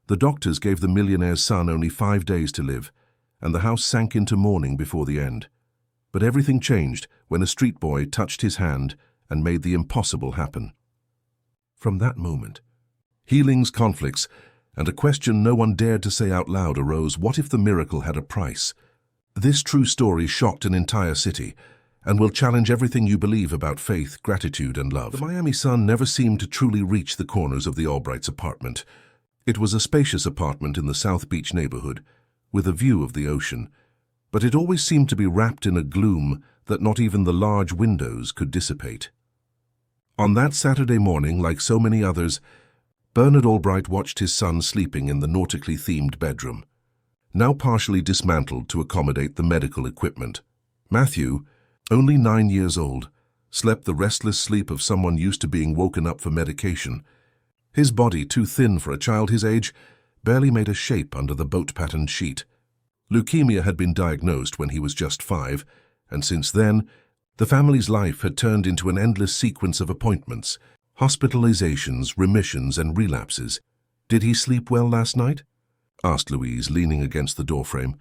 The doctors gave the millionaire's son only 5 days to live, and the house sank into mourning before the end. But everything changed when a street boy touched his hand and made the impossible happen. From that moment, healings, conflicts, and a question no one dared to say out loud arose: what if the miracle had a price? This true story shocked an entire city and will challenge everything you believe about faith, gratitude, and love. The Miami sun never seemed to truly reach the corners of the Albrights' apartment. It was a spacious apartment in the South Beach neighborhood, with a view of the ocean, but it always seemed to be wrapped in a gloom that not even the large windows could dissipate. On that Saturday morning, like so many others, Bernard Albright watched his son sleeping in the nautically themed bedroom, now partially dismantled to accommodate the medical equipment. Matthew, only 9 years old, slept the restless sleep of someone used to being woken up for medication. His body, too thin for a child his age, barely made a shape under the boat-patterned sheet. Leukemia had been diagnosed when he was just 5, and since then, the family's life had turned into an endless sequence of appointments, hospitalizations, remissions, and relapses. "Did he sleep well last night?" asked Louise, leaning against the doorframe.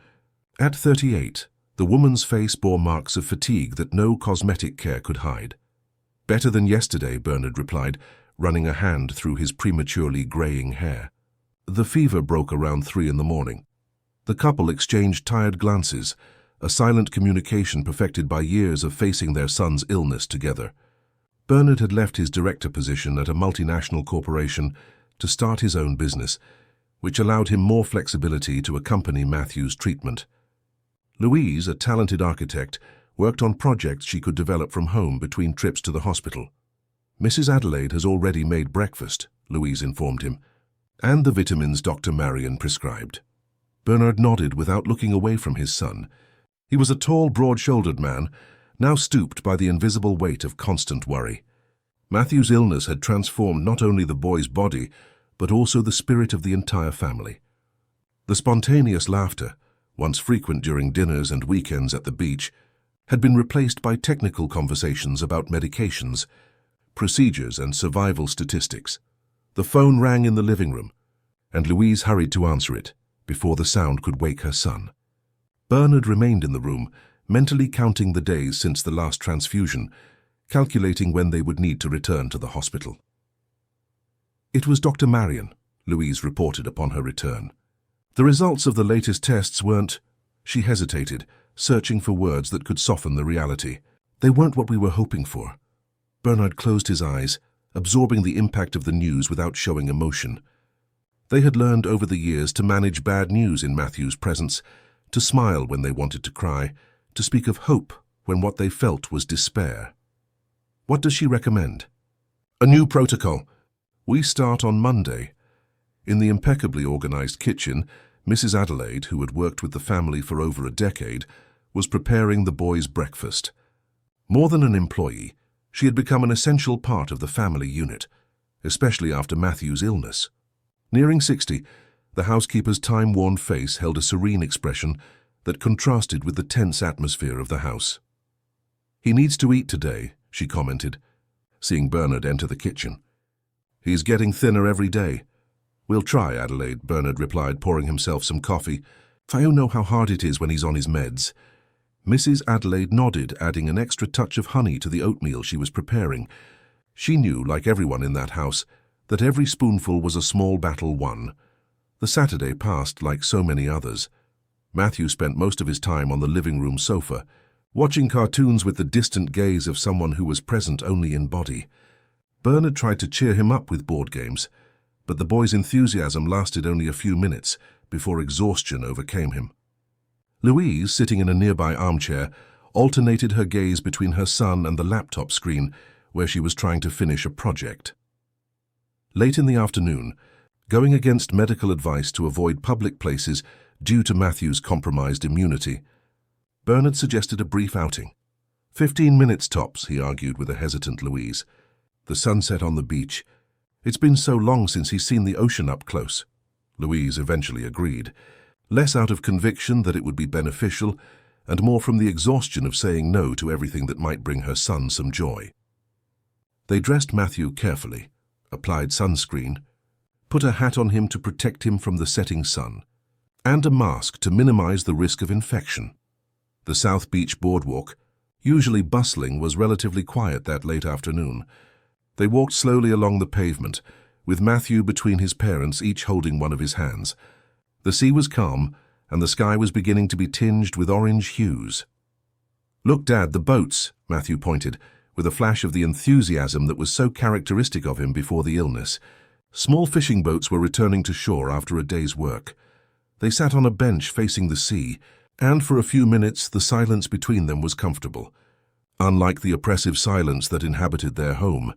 At 38, the woman's face bore marks of fatigue that no cosmetic care could hide. "Better than yesterday," Bernard replied, running a hand through his prematurely graying hair. The fever broke around 3 in the morning. The couple exchanged tired glances, a silent communication perfected by years of facing their son's illness together. Bernard had left his director position at a multinational corporation to start his own business, which allowed him more flexibility to accompany Matthew's treatment. Louise, a talented architect, worked on projects she could develop from home between trips to the hospital. "Mrs. Adelaide has already made breakfast," Louise informed him, "and the vitamins Dr. Marion prescribed." Bernard nodded without looking away from his son. He was a tall, broad-shouldered man, now stooped by the invisible weight of constant worry. Matthew's illness had transformed not only the boy's body, but also the spirit of the entire family. The spontaneous laughter, once frequent during dinners and weekends at the beach, had been replaced by technical conversations about medications, procedures, and survival statistics. The phone rang in the living room, and Louise hurried to answer it before the sound could wake her son. Bernard remained in the room, mentally counting the days since the last transfusion, calculating when they would need to return to the hospital. "It was Dr. Marion," Louise reported upon her return. "The results of the latest tests weren't—" She hesitated, searching for words that could soften the reality. "They weren't what we were hoping for." Bernard closed his eyes, absorbing the impact of the news without showing emotion. They had learned over the years to manage bad news in Matthew's presence, to smile when they wanted to cry, to speak of hope when what they felt was despair. "What does she recommend?" "A new protocol. We start on Monday." In the impeccably organized kitchen, Mrs. Adelaide, who had worked with the family for over a decade, was preparing the boys' breakfast. More than an employee, she had become an essential part of the family unit, especially after Matthew's illness. Nearing 60, the housekeeper's time-worn face held a serene expression that contrasted with the tense atmosphere of the house. "He needs to eat today," she commented, seeing Bernard enter the kitchen. "He's getting thinner every day." "We'll try, Adelaide," Bernard replied, pouring himself some coffee. "I know how hard it is when he's on his meds." Mrs. Adelaide nodded, adding an extra touch of honey to the oatmeal she was preparing. She knew, like everyone in that house, that every spoonful was a small battle won. The Saturday passed like so many others. Matthew spent most of his time on the living room sofa, watching cartoons with the distant gaze of someone who was present only in body. Bernard tried to cheer him up with board games, but the boy's enthusiasm lasted only a few minutes before exhaustion overcame him. Louise, sitting in a nearby armchair, alternated her gaze between her son and the laptop screen, where she was trying to finish a project. Late in the afternoon, going against medical advice to avoid public places due to Matthew's compromised immunity, Bernard suggested a brief outing. 15 minutes tops, he argued with a hesitant Louise. The sunset on the beach. It's been so long since he's seen the ocean up close. Louise eventually agreed, less out of conviction that it would be beneficial and more from the exhaustion of saying no to everything that might bring her son some joy. They dressed Matthew carefully, applied sunscreen, put a hat on him to protect him from the setting sun, and a mask to minimize the risk of infection. The South Beach boardwalk, usually bustling, was relatively quiet that late afternoon. They walked slowly along the pavement, with Matthew between his parents, each holding one of his hands. The sea was calm, and the sky was beginning to be tinged with orange hues. "Look, Dad, the boats," Matthew pointed, with a flash of the enthusiasm that was so characteristic of him before the illness. Small fishing boats were returning to shore after a day's work. They sat on a bench facing the sea, and for a few minutes the silence between them was comfortable. Unlike the oppressive silence that inhabited their home,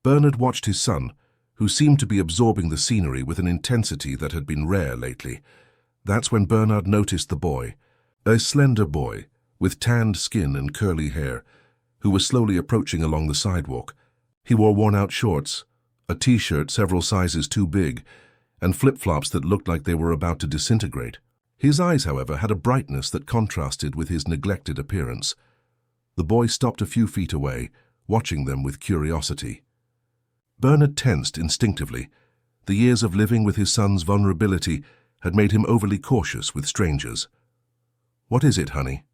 Bernard watched his son, who seemed to be absorbing the scenery with an intensity that had been rare lately. That's when Bernard noticed the boy, a slender boy with tanned skin and curly hair, who was slowly approaching along the sidewalk. He wore worn-out shorts, a t-shirt several sizes too big, and flip-flops that looked like they were about to disintegrate. His eyes, however, had a brightness that contrasted with his neglected appearance. The boy stopped a few feet away, watching them with curiosity. Bernard tensed instinctively. The years of living with his son's vulnerability had made him overly cautious with strangers. "What is it, honey?"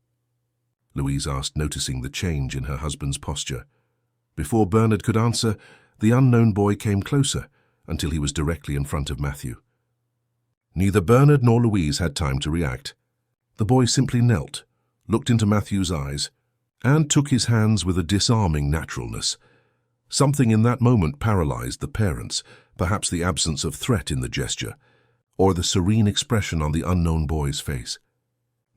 Louise asked, noticing the change in her husband's posture. Before Bernard could answer, the unknown boy came closer until he was directly in front of Matthew. Neither Bernard nor Louise had time to react. The boy simply knelt, looked into Matthew's eyes, and took his hands with a disarming naturalness. Something in that moment paralyzed the parents, perhaps the absence of threat in the gesture, or the serene expression on the unknown boy's face.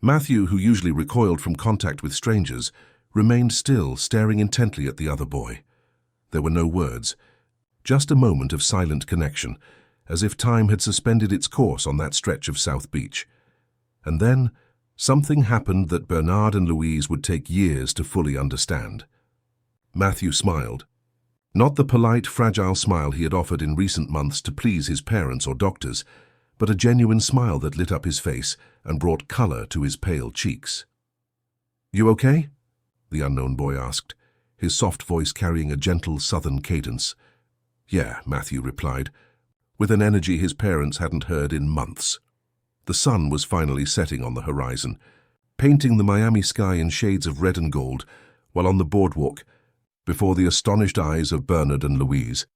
Matthew, who usually recoiled from contact with strangers, remained still, staring intently at the other boy. There were no words, just a moment of silent connection, as if time had suspended its course on that stretch of South Beach. And then, something happened that Bernard and Louise would take years to fully understand. Matthew smiled. Not the polite, fragile smile he had offered in recent months to please his parents or doctors, but a genuine smile that lit up his face and brought color to his pale cheeks. "You okay?" the unknown boy asked, his soft voice carrying a gentle southern cadence. "Yeah," Matthew replied, with an energy his parents hadn't heard in months. The sun was finally setting on the horizon, painting the Miami sky in shades of red and gold, while on the boardwalk, before the astonished eyes of Bernard and Louise,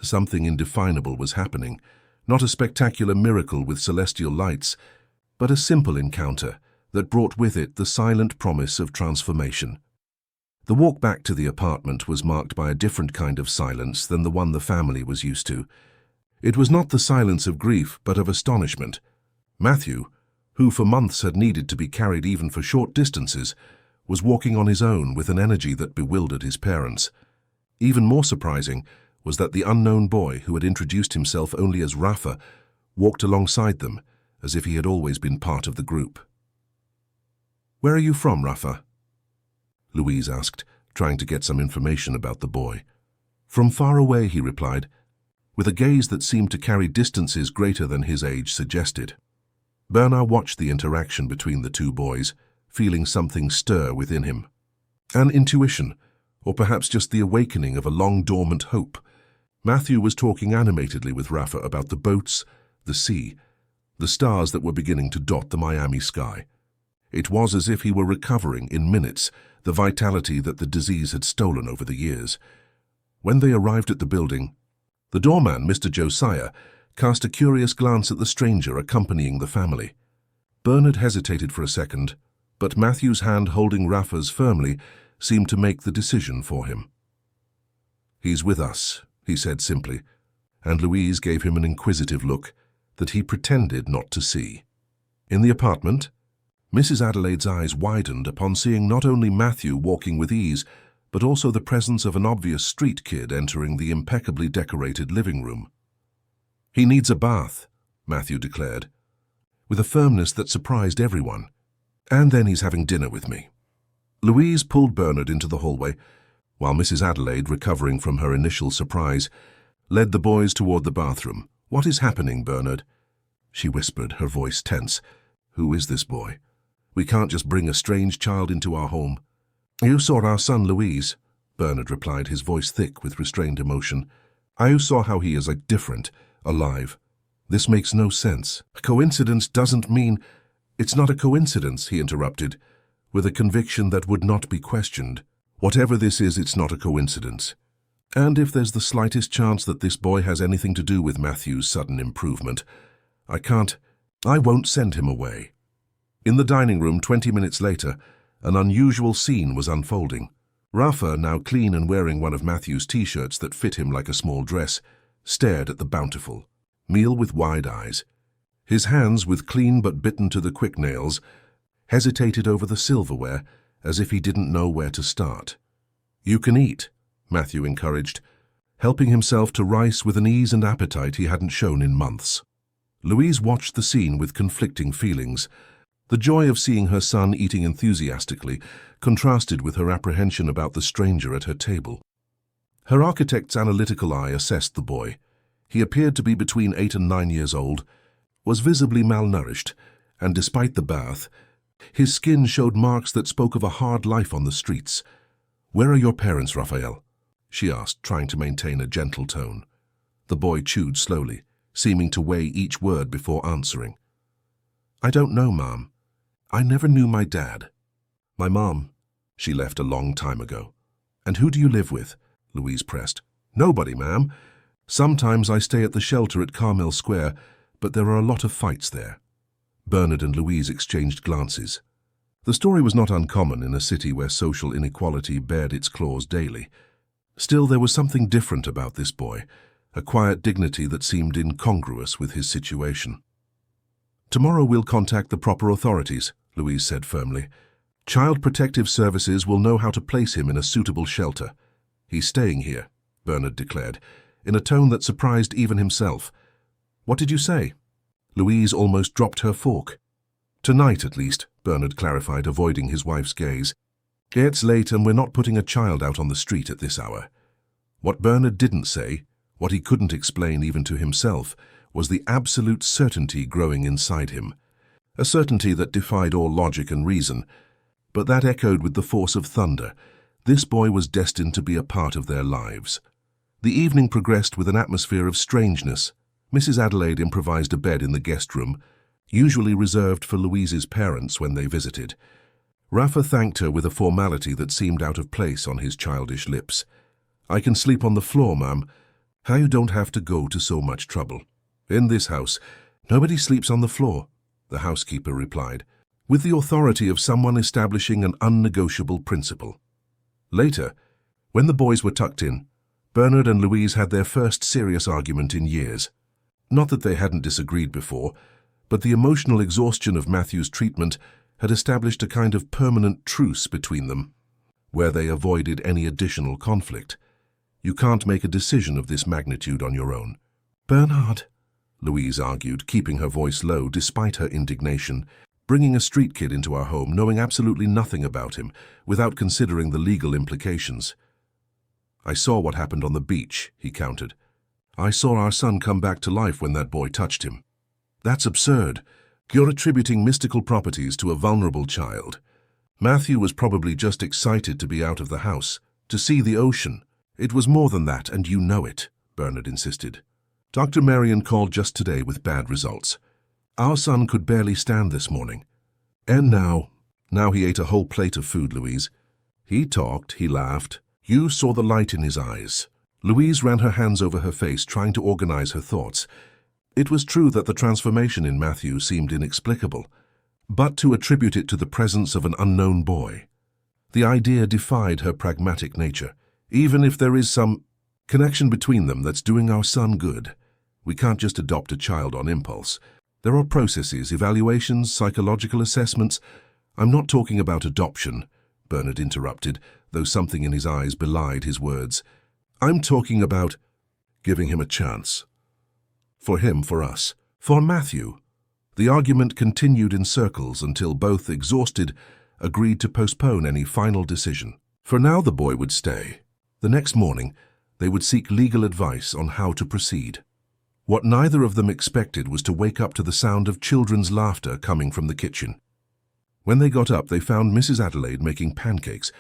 something indefinable was happening. Not a spectacular miracle with celestial lights, but a simple encounter that brought with it the silent promise of transformation. The walk back to the apartment was marked by a different kind of silence than the one the family was used to. It was not the silence of grief, but of astonishment. Matthew, who for months had needed to be carried even for short distances, was walking on his own with an energy that bewildered his parents. Even more surprising was that the unknown boy, who had introduced himself only as Rafa, walked alongside them, as if he had always been part of the group. "Where are you from, Rafa?" Louise asked, trying to get some information about the boy. "From far away," he replied, with a gaze that seemed to carry distances greater than his age suggested. Bernard watched the interaction between the two boys, feeling something stir within him. An intuition, or perhaps just the awakening of a long-dormant hope. Matthew was talking animatedly with Rafa about the boats, the sea, the stars that were beginning to dot the Miami sky. It was as if he were recovering in minutes the vitality that the disease had stolen over the years. When they arrived at the building, the doorman, Mr. Josiah, cast a curious glance at the stranger accompanying the family. Bernard hesitated for a second, but Matthew's hand holding Rafa's firmly seemed to make the decision for him. "He's with us," he said simply, and Louise gave him an inquisitive look that he pretended not to see. In the apartment, Mrs. Adelaide's eyes widened upon seeing not only Matthew walking with ease, but also the presence of an obvious street kid entering the impeccably decorated living room. "He needs a bath," Matthew declared, with a firmness that surprised everyone. "And then he's having dinner with me." Louise pulled Bernard into the hallway, while Mrs. Adelaide, recovering from her initial surprise, led the boys toward the bathroom. "What is happening, Bernard?" she whispered, her voice tense. "Who is this boy? We can't just bring a strange child into our home." "You saw our son, Louise," Bernard replied, his voice thick with restrained emotion. "I saw how he is different, alive. This makes no sense. A coincidence doesn't mean... It's not a coincidence, he interrupted, with a conviction that would not be questioned. Whatever this is, it's not a coincidence. And if there's the slightest chance that this boy has anything to do with Matthew's sudden improvement, I won't send him away. In the dining room 20 minutes later, an unusual scene was unfolding. Rafa, now clean and wearing one of Matthew's t-shirts that fit him like a small dress, stared at the bountiful meal with wide eyes. His hands, with clean but bitten to the quick nails, hesitated over the silverware as if he didn't know where to start. "You can eat," Matthew encouraged, helping himself to rice with an ease and appetite he hadn't shown in months. Louise watched the scene with conflicting feelings. The joy of seeing her son eating enthusiastically contrasted with her apprehension about the stranger at her table. Her architect's analytical eye assessed the boy. He appeared to be between 8 and 9 years old, was visibly malnourished, and despite the bath, his skin showed marks that spoke of a hard life on the streets. "Where are your parents, Raphael?" she asked, trying to maintain a gentle tone. The boy chewed slowly, seeming to weigh each word before answering. "I don't know, Mom. I never knew my dad. My mom, she left a long time ago." "And who do you live with?" Louise pressed. "Nobody, ma'am. Sometimes I stay at the shelter at Carmel Square, but there are a lot of fights there." Bernard and Louise exchanged glances. The story was not uncommon in a city where social inequality bared its claws daily. Still, there was something different about this boy, a quiet dignity that seemed incongruous with his situation. "Tomorrow we'll contact the proper authorities," Louise said firmly. "Child Protective Services will know how to place him in a suitable shelter." "He's staying here," Bernard declared, in a tone that surprised even himself. "What did you say?" Louise almost dropped her fork. "Tonight, at least," Bernard clarified, avoiding his wife's gaze. "It's late and we're not putting a child out on the street at this hour." What Bernard didn't say, what he couldn't explain even to himself, was the absolute certainty growing inside him. A certainty that defied all logic and reason, but that echoed with the force of thunder. This boy was destined to be a part of their lives. The evening progressed with an atmosphere of strangeness. Mrs. Adelaide improvised a bed in the guest room, usually reserved for Louise's parents when they visited. Rafa thanked her with a formality that seemed out of place on his childish lips. "I can sleep on the floor, ma'am. How you don't have to go to so much trouble." "In this house, nobody sleeps on the floor," the housekeeper replied, with the authority of someone establishing an unnegotiable principle. Later, when the boys were tucked in, Bernard and Louise had their first serious argument in years. Not that they hadn't disagreed before, but the emotional exhaustion of Matthew's treatment had established a kind of permanent truce between them, where they avoided any additional conflict. You can't make a decision of this magnitude on your own. "Bernard," Louise argued, keeping her voice low despite her indignation, bringing a street kid into our home, knowing absolutely nothing about him, without considering the legal implications. "I saw what happened on the beach," he countered. "I saw our son come back to life when that boy touched him." "That's absurd. You're attributing mystical properties to a vulnerable child. Matthew was probably just excited to be out of the house, to see the ocean. It was more than that, and you know it," Bernard insisted. "Dr. Marion called just today with bad results. Our son could barely stand this morning. And now he ate a whole plate of food, Louise. He talked, he laughed. You saw the light in his eyes." Louise ran her hands over her face, trying to organize her thoughts. It was true that the transformation in Matthew seemed inexplicable, but to attribute it to the presence of an unknown boy, the idea defied her pragmatic nature. Even if there is some connection between them that's doing our son good, we can't just adopt a child on impulse. There are processes, evaluations, psychological assessments. "I'm not talking about adoption," Bernard interrupted, though something in his eyes belied his words. "I'm talking about giving him a chance. For him, for us, for Matthew." The argument continued in circles until both, exhausted, agreed to postpone any final decision. For now the boy would stay. The next morning, they would seek legal advice on how to proceed. What neither of them expected was to wake up to the sound of children's laughter coming from the kitchen. When they got up, they found Mrs. Adelaide making pancakes,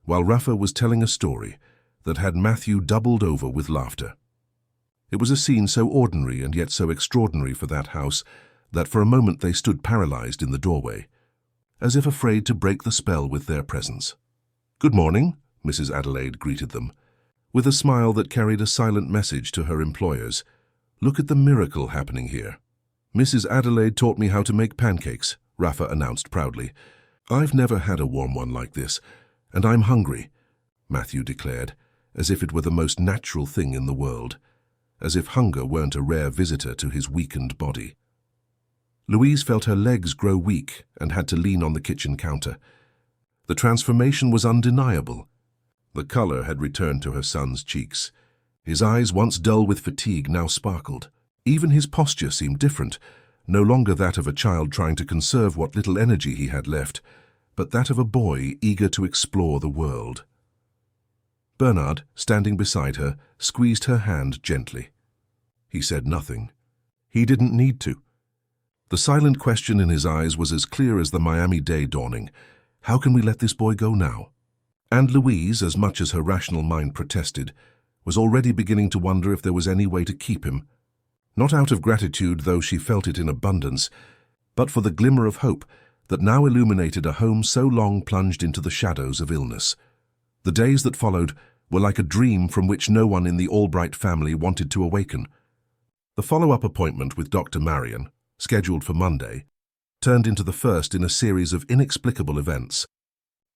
while Rafa was telling a story that had Matthew doubled over with laughter. It was a scene so ordinary and yet so extraordinary for that house that for a moment they stood paralyzed in the doorway, as if afraid to break the spell with their presence. "Good morning," Mrs. Adelaide greeted them, with a smile that carried a silent message to her employers. "Look at the miracle happening here." "Mrs. Adelaide taught me how to make pancakes," Rafa announced proudly. "I've never had a warm one like this, and I'm hungry," Matthew declared, as if it were the most natural thing in the world, as if hunger weren't a rare visitor to his weakened body. Louise felt her legs grow weak and had to lean on the kitchen counter. The transformation was undeniable. The color had returned to her son's cheeks. His eyes, once dull with fatigue, now sparkled. Even his posture seemed different, no longer that of a child trying to conserve what little energy he had left, but that of a boy eager to explore the world. Bernard, standing beside her, squeezed her hand gently. He said nothing. He didn't need to. The silent question in his eyes was as clear as the Miami day dawning. How can we let this boy go now? And Louise, as much as her rational mind protested, was already beginning to wonder if there was any way to keep him. Not out of gratitude, though she felt it in abundance, but for the glimmer of hope that now illuminated a home so long plunged into the shadows of illness. The days that followed were like a dream from which no one in the Albright family wanted to awaken. The follow-up appointment with Dr. Marion, scheduled for Monday, turned into the first in a series of inexplicable events.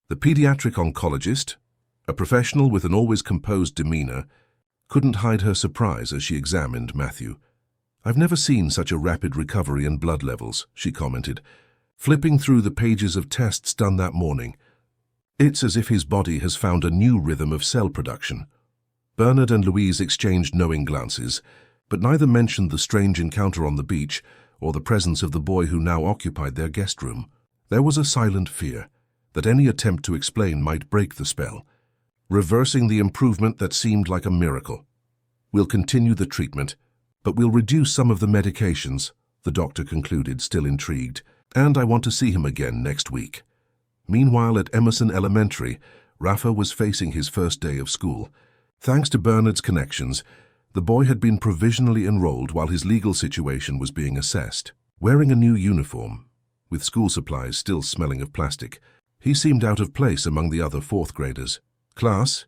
The pediatric oncologist, a professional with an always composed demeanor, couldn't hide her surprise as she examined Matthew. "I've never seen such a rapid recovery in blood levels," she commented, flipping through the pages of tests done that morning. "It's as if his body has found a new rhythm of cell production." Bernard and Louise exchanged knowing glances, but neither mentioned the strange encounter on the beach or the presence of the boy who now occupied their guest room. There was a silent fear that any attempt to explain might break the spell, reversing the improvement that seemed like a miracle. "We'll continue the treatment, but we'll reduce some of the medications," the doctor concluded, still intrigued, "and I want to see him again next week." Meanwhile, at Emerson Elementary, Rafa was facing his first day of school. Thanks to Bernard's connections, the boy had been provisionally enrolled while his legal situation was being assessed. Wearing a new uniform, with school supplies still smelling of plastic, he seemed out of place among the other fourth graders. "Class,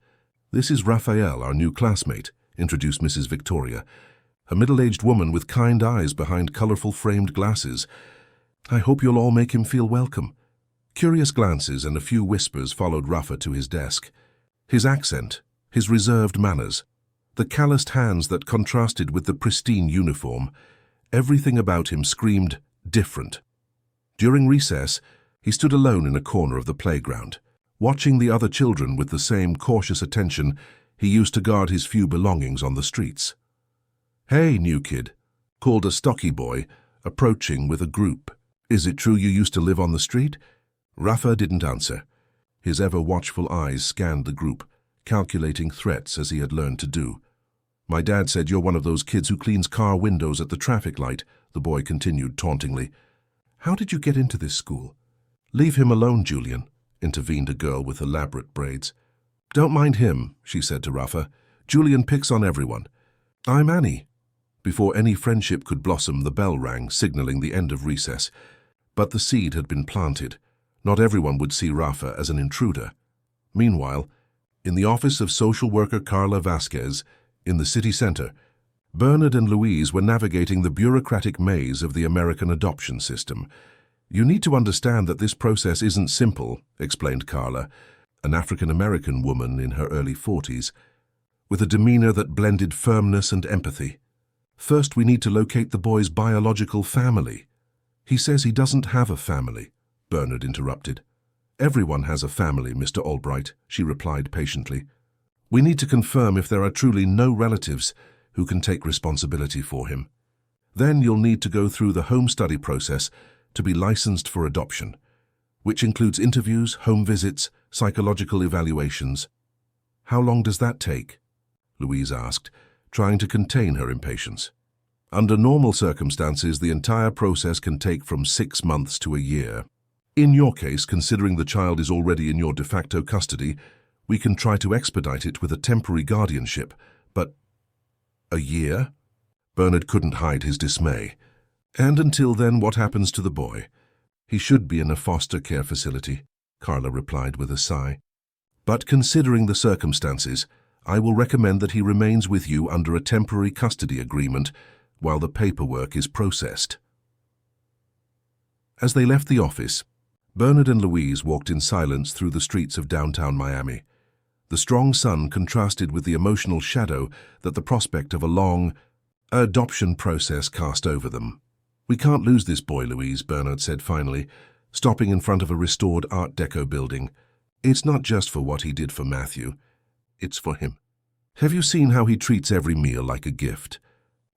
this is Raphael, our new classmate," introduced Mrs. Victoria, a middle-aged woman with kind eyes behind colorful framed glasses. "I hope you'll all make him feel welcome." Curious glances and a few whispers followed Rafa to his desk. His accent, his reserved manners, the calloused hands that contrasted with the pristine uniform, everything about him screamed different. During recess, he stood alone in a corner of the playground, watching the other children with the same cautious attention he used to guard his few belongings on the streets. "Hey, new kid," called a stocky boy, approaching with a group. "Is it true you used to live on the street?" Rafa didn't answer. His ever-watchful eyes scanned the group, calculating threats as he had learned to do. "My dad said you're one of those kids who cleans car windows at the traffic light," the boy continued tauntingly. "How did you get into this school?" "Leave him alone, Julian," intervened a girl with elaborate braids. "Don't mind him," she said to Rafa. "Julian picks on everyone." "I'm Annie." Before any friendship could blossom, the bell rang, signaling the end of recess. But the seed had been planted. Not everyone would see Rafa as an intruder. Meanwhile, in the office of social worker Carla Vasquez, in the city center, Bernard and Louise were navigating the bureaucratic maze of the American adoption system. "You need to understand that this process isn't simple," explained Carla, an African-American woman in her early 40s, with a demeanor that blended firmness and empathy. "First, we need to locate the boy's biological family." "He says he doesn't have a family," Bernard interrupted. "Everyone has a family, Mr. Albright," she replied patiently. "We need to confirm if there are truly no relatives who can take responsibility for him. Then you'll need to go through the home study process to be licensed for adoption, which includes interviews, home visits, psychological evaluations." "How long does that take?" Louise asked, trying to contain her impatience. "Under normal circumstances, the entire process can take from 6 months to a year. In your case, considering the child is already in your de facto custody, we can try to expedite it with a temporary guardianship, but..." "A year?" Bernard couldn't hide his dismay. And until then, what happens to the boy? He should be in a foster care facility, Carla replied with a sigh. But considering the circumstances, I will recommend that he remains with you under a temporary custody agreement while the paperwork is processed. As they left the office, Bernard and Louise walked in silence through the streets of downtown Miami. The strong sun contrasted with the emotional shadow that the prospect of a long adoption process cast over them. "We can't lose this boy, Louise," Bernard said finally, stopping in front of a restored Art Deco building. "It's not just for what he did for Matthew. It's for him. Have you seen how he treats every meal like a gift?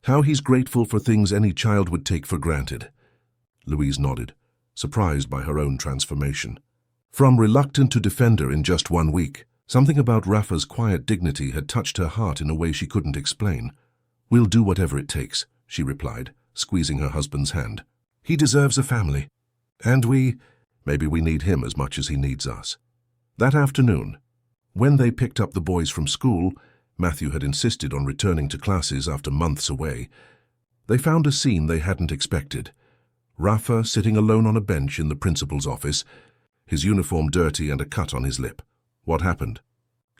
How he's grateful for things any child would take for granted?" Louise nodded, surprised by her own transformation. From reluctant to defender in just 1 week, something about Rafa's quiet dignity had touched her heart in a way she couldn't explain. "We'll do whatever it takes," she replied, squeezing her husband's hand. "He deserves a family. And maybe we need him as much as he needs us." That afternoon, when they picked up the boys from school, Matthew had insisted on returning to classes after months away. They found a scene they hadn't expected. Rafa sitting alone on a bench in the principal's office, his uniform dirty and a cut on his lip. "What happened?"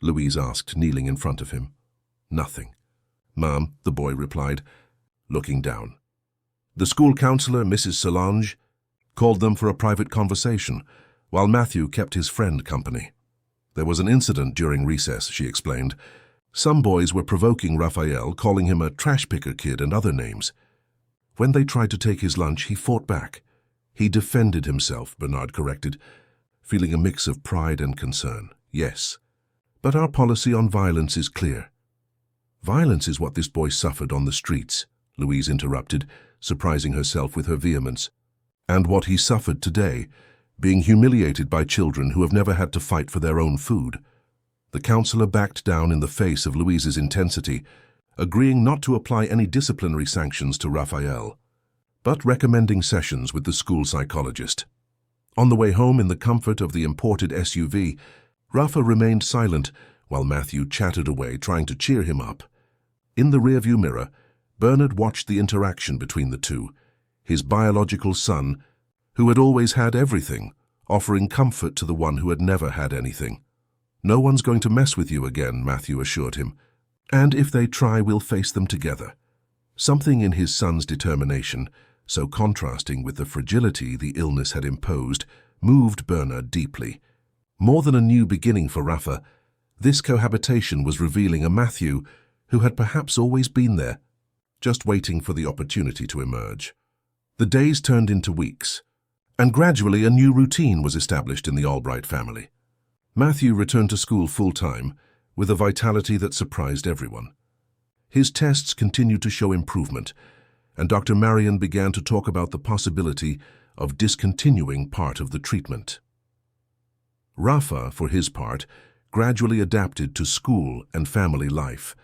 Louise asked, kneeling in front of him. "Nothing, Ma'am," the boy replied, looking down. "The school counselor, Mrs. Solange, called them for a private conversation, while Matthew kept his friend company. There was an incident during recess," she explained. "Some boys were provoking Raphael, calling him a trash-picker kid and other names. When they tried to take his lunch, he fought back. He defended himself," Bernard corrected, feeling a mix of pride and concern. "Yes, but our policy on violence is clear." "Violence is what this boy suffered on the streets," Louise interrupted, surprising herself with her vehemence. "And what he suffered today, being humiliated by children who have never had to fight for their own food." The counselor backed down in the face of Louise's intensity, agreeing not to apply any disciplinary sanctions to Raphael, but recommending sessions with the school psychologist. On the way home in the comfort of the imported SUV, Rafa remained silent while Matthew chattered away, trying to cheer him up. In the rearview mirror, Bernard watched the interaction between the two, his biological son, who had always had everything, offering comfort to the one who had never had anything. "No one's going to mess with you again," Matthew assured him. "And if they try, we'll face them together." Something in his son's determination, so contrasting with the fragility the illness had imposed, moved Bernard deeply. More than a new beginning for Rafa, this cohabitation was revealing a Matthew who had perhaps always been there, just waiting for the opportunity to emerge. The days turned into weeks, and gradually a new routine was established in the Albright family. Matthew returned to school full-time, with a vitality that surprised everyone. His tests continued to show improvement, and Dr. Marion began to talk about the possibility of discontinuing part of the treatment. Rafa, for his part, gradually adapted to school and family life.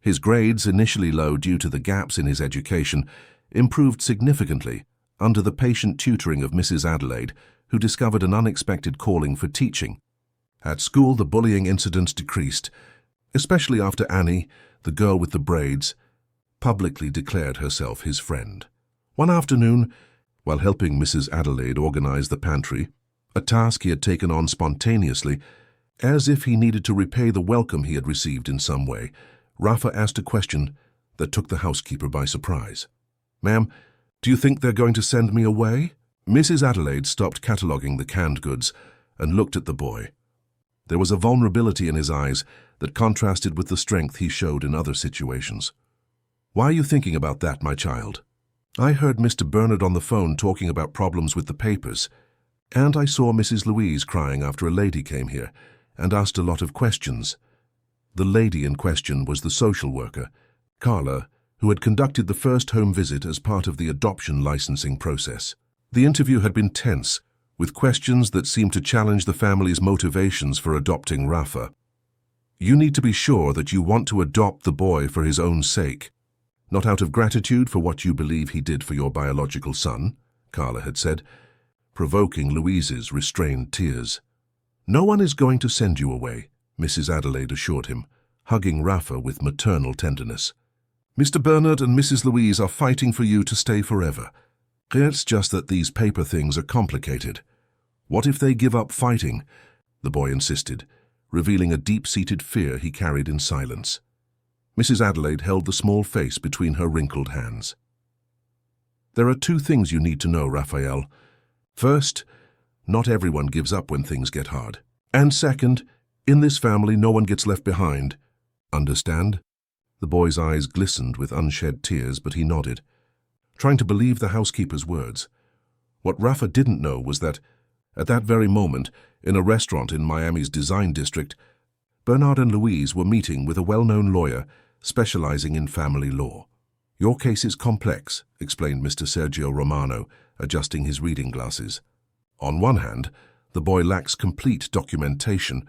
His grades, initially low due to the gaps in his education, improved significantly under the patient tutoring of Mrs. Adelaide, who discovered an unexpected calling for teaching. At school, the bullying incidents decreased, especially after Annie, the girl with the braids, publicly declared herself his friend. One afternoon, while helping Mrs. Adelaide organize the pantry, a task he had taken on spontaneously, as if he needed to repay the welcome he had received in some way, Rafa asked a question that took the housekeeper by surprise. "Ma'am, do you think they're going to send me away?" Mrs. Adelaide stopped cataloguing the canned goods and looked at the boy. There was a vulnerability in his eyes that contrasted with the strength he showed in other situations. "Why are you thinking about that, my child?" "I heard Mr. Bernard on the phone talking about problems with the papers, and I saw Mrs. Louise crying after a lady came here and asked a lot of questions." The lady in question was the social worker, Carla, who had conducted the first home visit as part of the adoption licensing process. The interview had been tense, with questions that seemed to challenge the family's motivations for adopting Rafa. "You need to be sure that you want to adopt the boy for his own sake, not out of gratitude for what you believe he did for your biological son," Carla had said, provoking Louise's restrained tears. "No one is going to send you away," Mrs. Adelaide assured him, hugging Rafa with maternal tenderness. Mr. Bernard and Mrs. Louise are fighting for you to stay forever. It's just that these paper things are complicated. What if they give up fighting? The boy insisted, revealing a deep-seated fear he carried in silence. Mrs. Adelaide held the small face between her wrinkled hands. There are two things you need to know, Raphael. First, not everyone gives up when things get hard. And second, in this family no one gets left behind. Understand? The boy's eyes glistened with unshed tears, but he nodded, trying to believe the housekeeper's words. What Rafa didn't know was that, at that very moment, in a restaurant in Miami's design district, Bernard and Louise were meeting with a well-known lawyer specializing in family law. Your case is complex, explained Mr. Sergio Romano, adjusting his reading glasses. On one hand, the boy lacks complete documentation,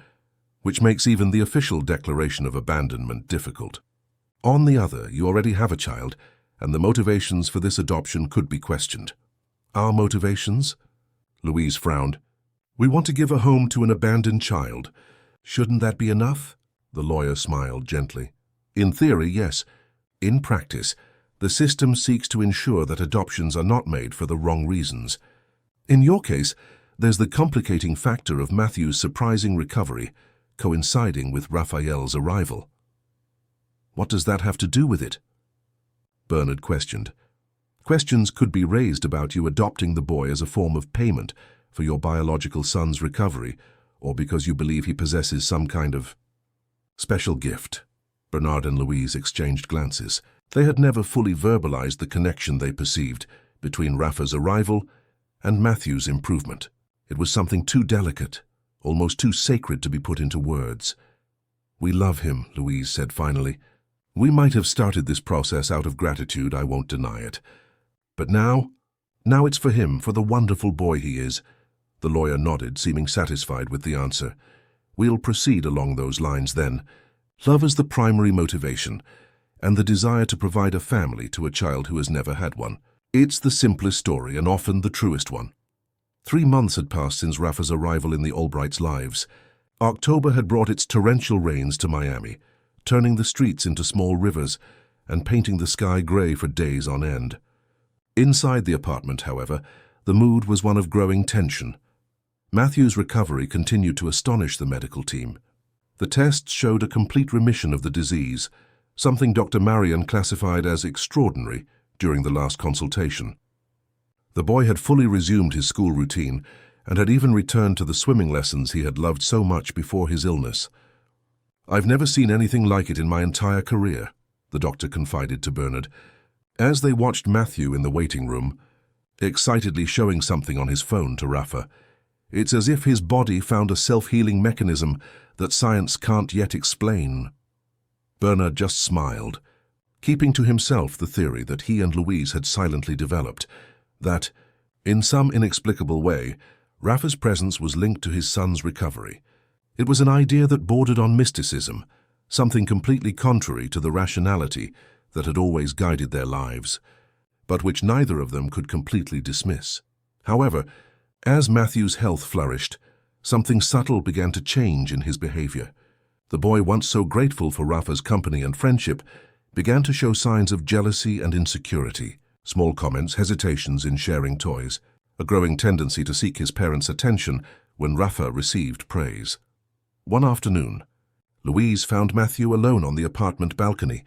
which makes even the official declaration of abandonment difficult. On the other, you already have a child, and the motivations for this adoption could be questioned. Our motivations? Louise frowned. We want to give a home to an abandoned child. Shouldn't that be enough? The lawyer smiled gently. In theory, yes. In practice, the system seeks to ensure that adoptions are not made for the wrong reasons. In your case, there's the complicating factor of Matthew's surprising recovery, coinciding with Raphael's arrival. What does that have to do with it? Bernard questioned. Questions could be raised about you adopting the boy as a form of payment for your biological son's recovery, or because you believe he possesses some kind of special gift. Bernard and Louise exchanged glances. They had never fully verbalized the connection they perceived between Rafa's arrival and Matthew's improvement. It was something too delicate, almost too sacred to be put into words. We love him, Louise said finally. We might have started this process out of gratitude, I won't deny it. But now it's for him, for the wonderful boy he is. The lawyer nodded, seeming satisfied with the answer. We'll proceed along those lines then. Love is the primary motivation, and the desire to provide a family to a child who has never had one. It's the simplest story and often the truest one. 3 months had passed since Rafa's arrival in the Albrights' lives. October had brought its torrential rains to Miami, turning the streets into small rivers and painting the sky gray for days on end. Inside the apartment, however, the mood was one of growing tension. Matthew's recovery continued to astonish the medical team. The tests showed a complete remission of the disease, something Dr. Marion classified as extraordinary during the last consultation. The boy had fully resumed his school routine and had even returned to the swimming lessons he had loved so much before his illness. I've never seen anything like it in my entire career, the doctor confided to Bernard, as they watched Matthew in the waiting room, excitedly showing something on his phone to Rafa. It's as if his body found a self-healing mechanism that science can't yet explain. Bernard just smiled, keeping to himself the theory that he and Louise had silently developed, that, in some inexplicable way, Rafa's presence was linked to his son's recovery. It was an idea that bordered on mysticism, something completely contrary to the rationality that had always guided their lives, but which neither of them could completely dismiss. However, as Matthew's health flourished, something subtle began to change in his behavior. The boy, once so grateful for Rafa's company and friendship, began to show signs of jealousy and insecurity. Small comments, hesitations in sharing toys, a growing tendency to seek his parents' attention when Rafa received praise. One afternoon, Louise found Matthew alone on the apartment balcony,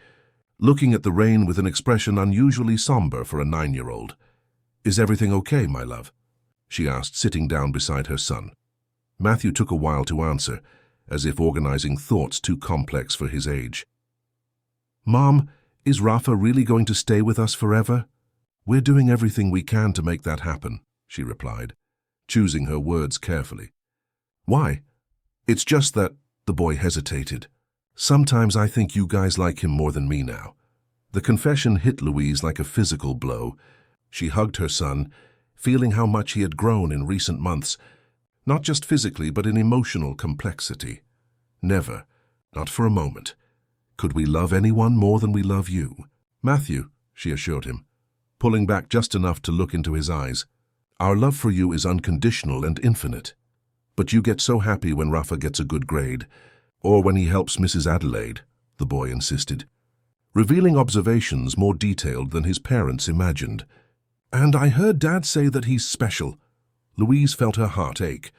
looking at the rain with an expression unusually somber for a 9-year-old. "Is everything okay, my love?" she asked, sitting down beside her son. Matthew took a while to answer, as if organizing thoughts too complex for his age. "Mom, is Rafa really going to stay with us forever?" "We're doing everything we can to make that happen," she replied, choosing her words carefully. "Why?" "It's just that," the boy hesitated. "Sometimes I think you guys like him more than me now." The confession hit Louise like a physical blow. She hugged her son, feeling how much he had grown in recent months, not just physically but in emotional complexity. "Never, not for a moment, could we love anyone more than we love you, Matthew," she assured him, pulling back just enough to look into his eyes. "Our love for you is unconditional and infinite. But you get so happy when Rafa gets a good grade, or when he helps Mrs. Adelaide," the boy insisted. revealing observations more detailed than his parents imagined. "And I heard Dad say that he's special." Louise felt her heart ache.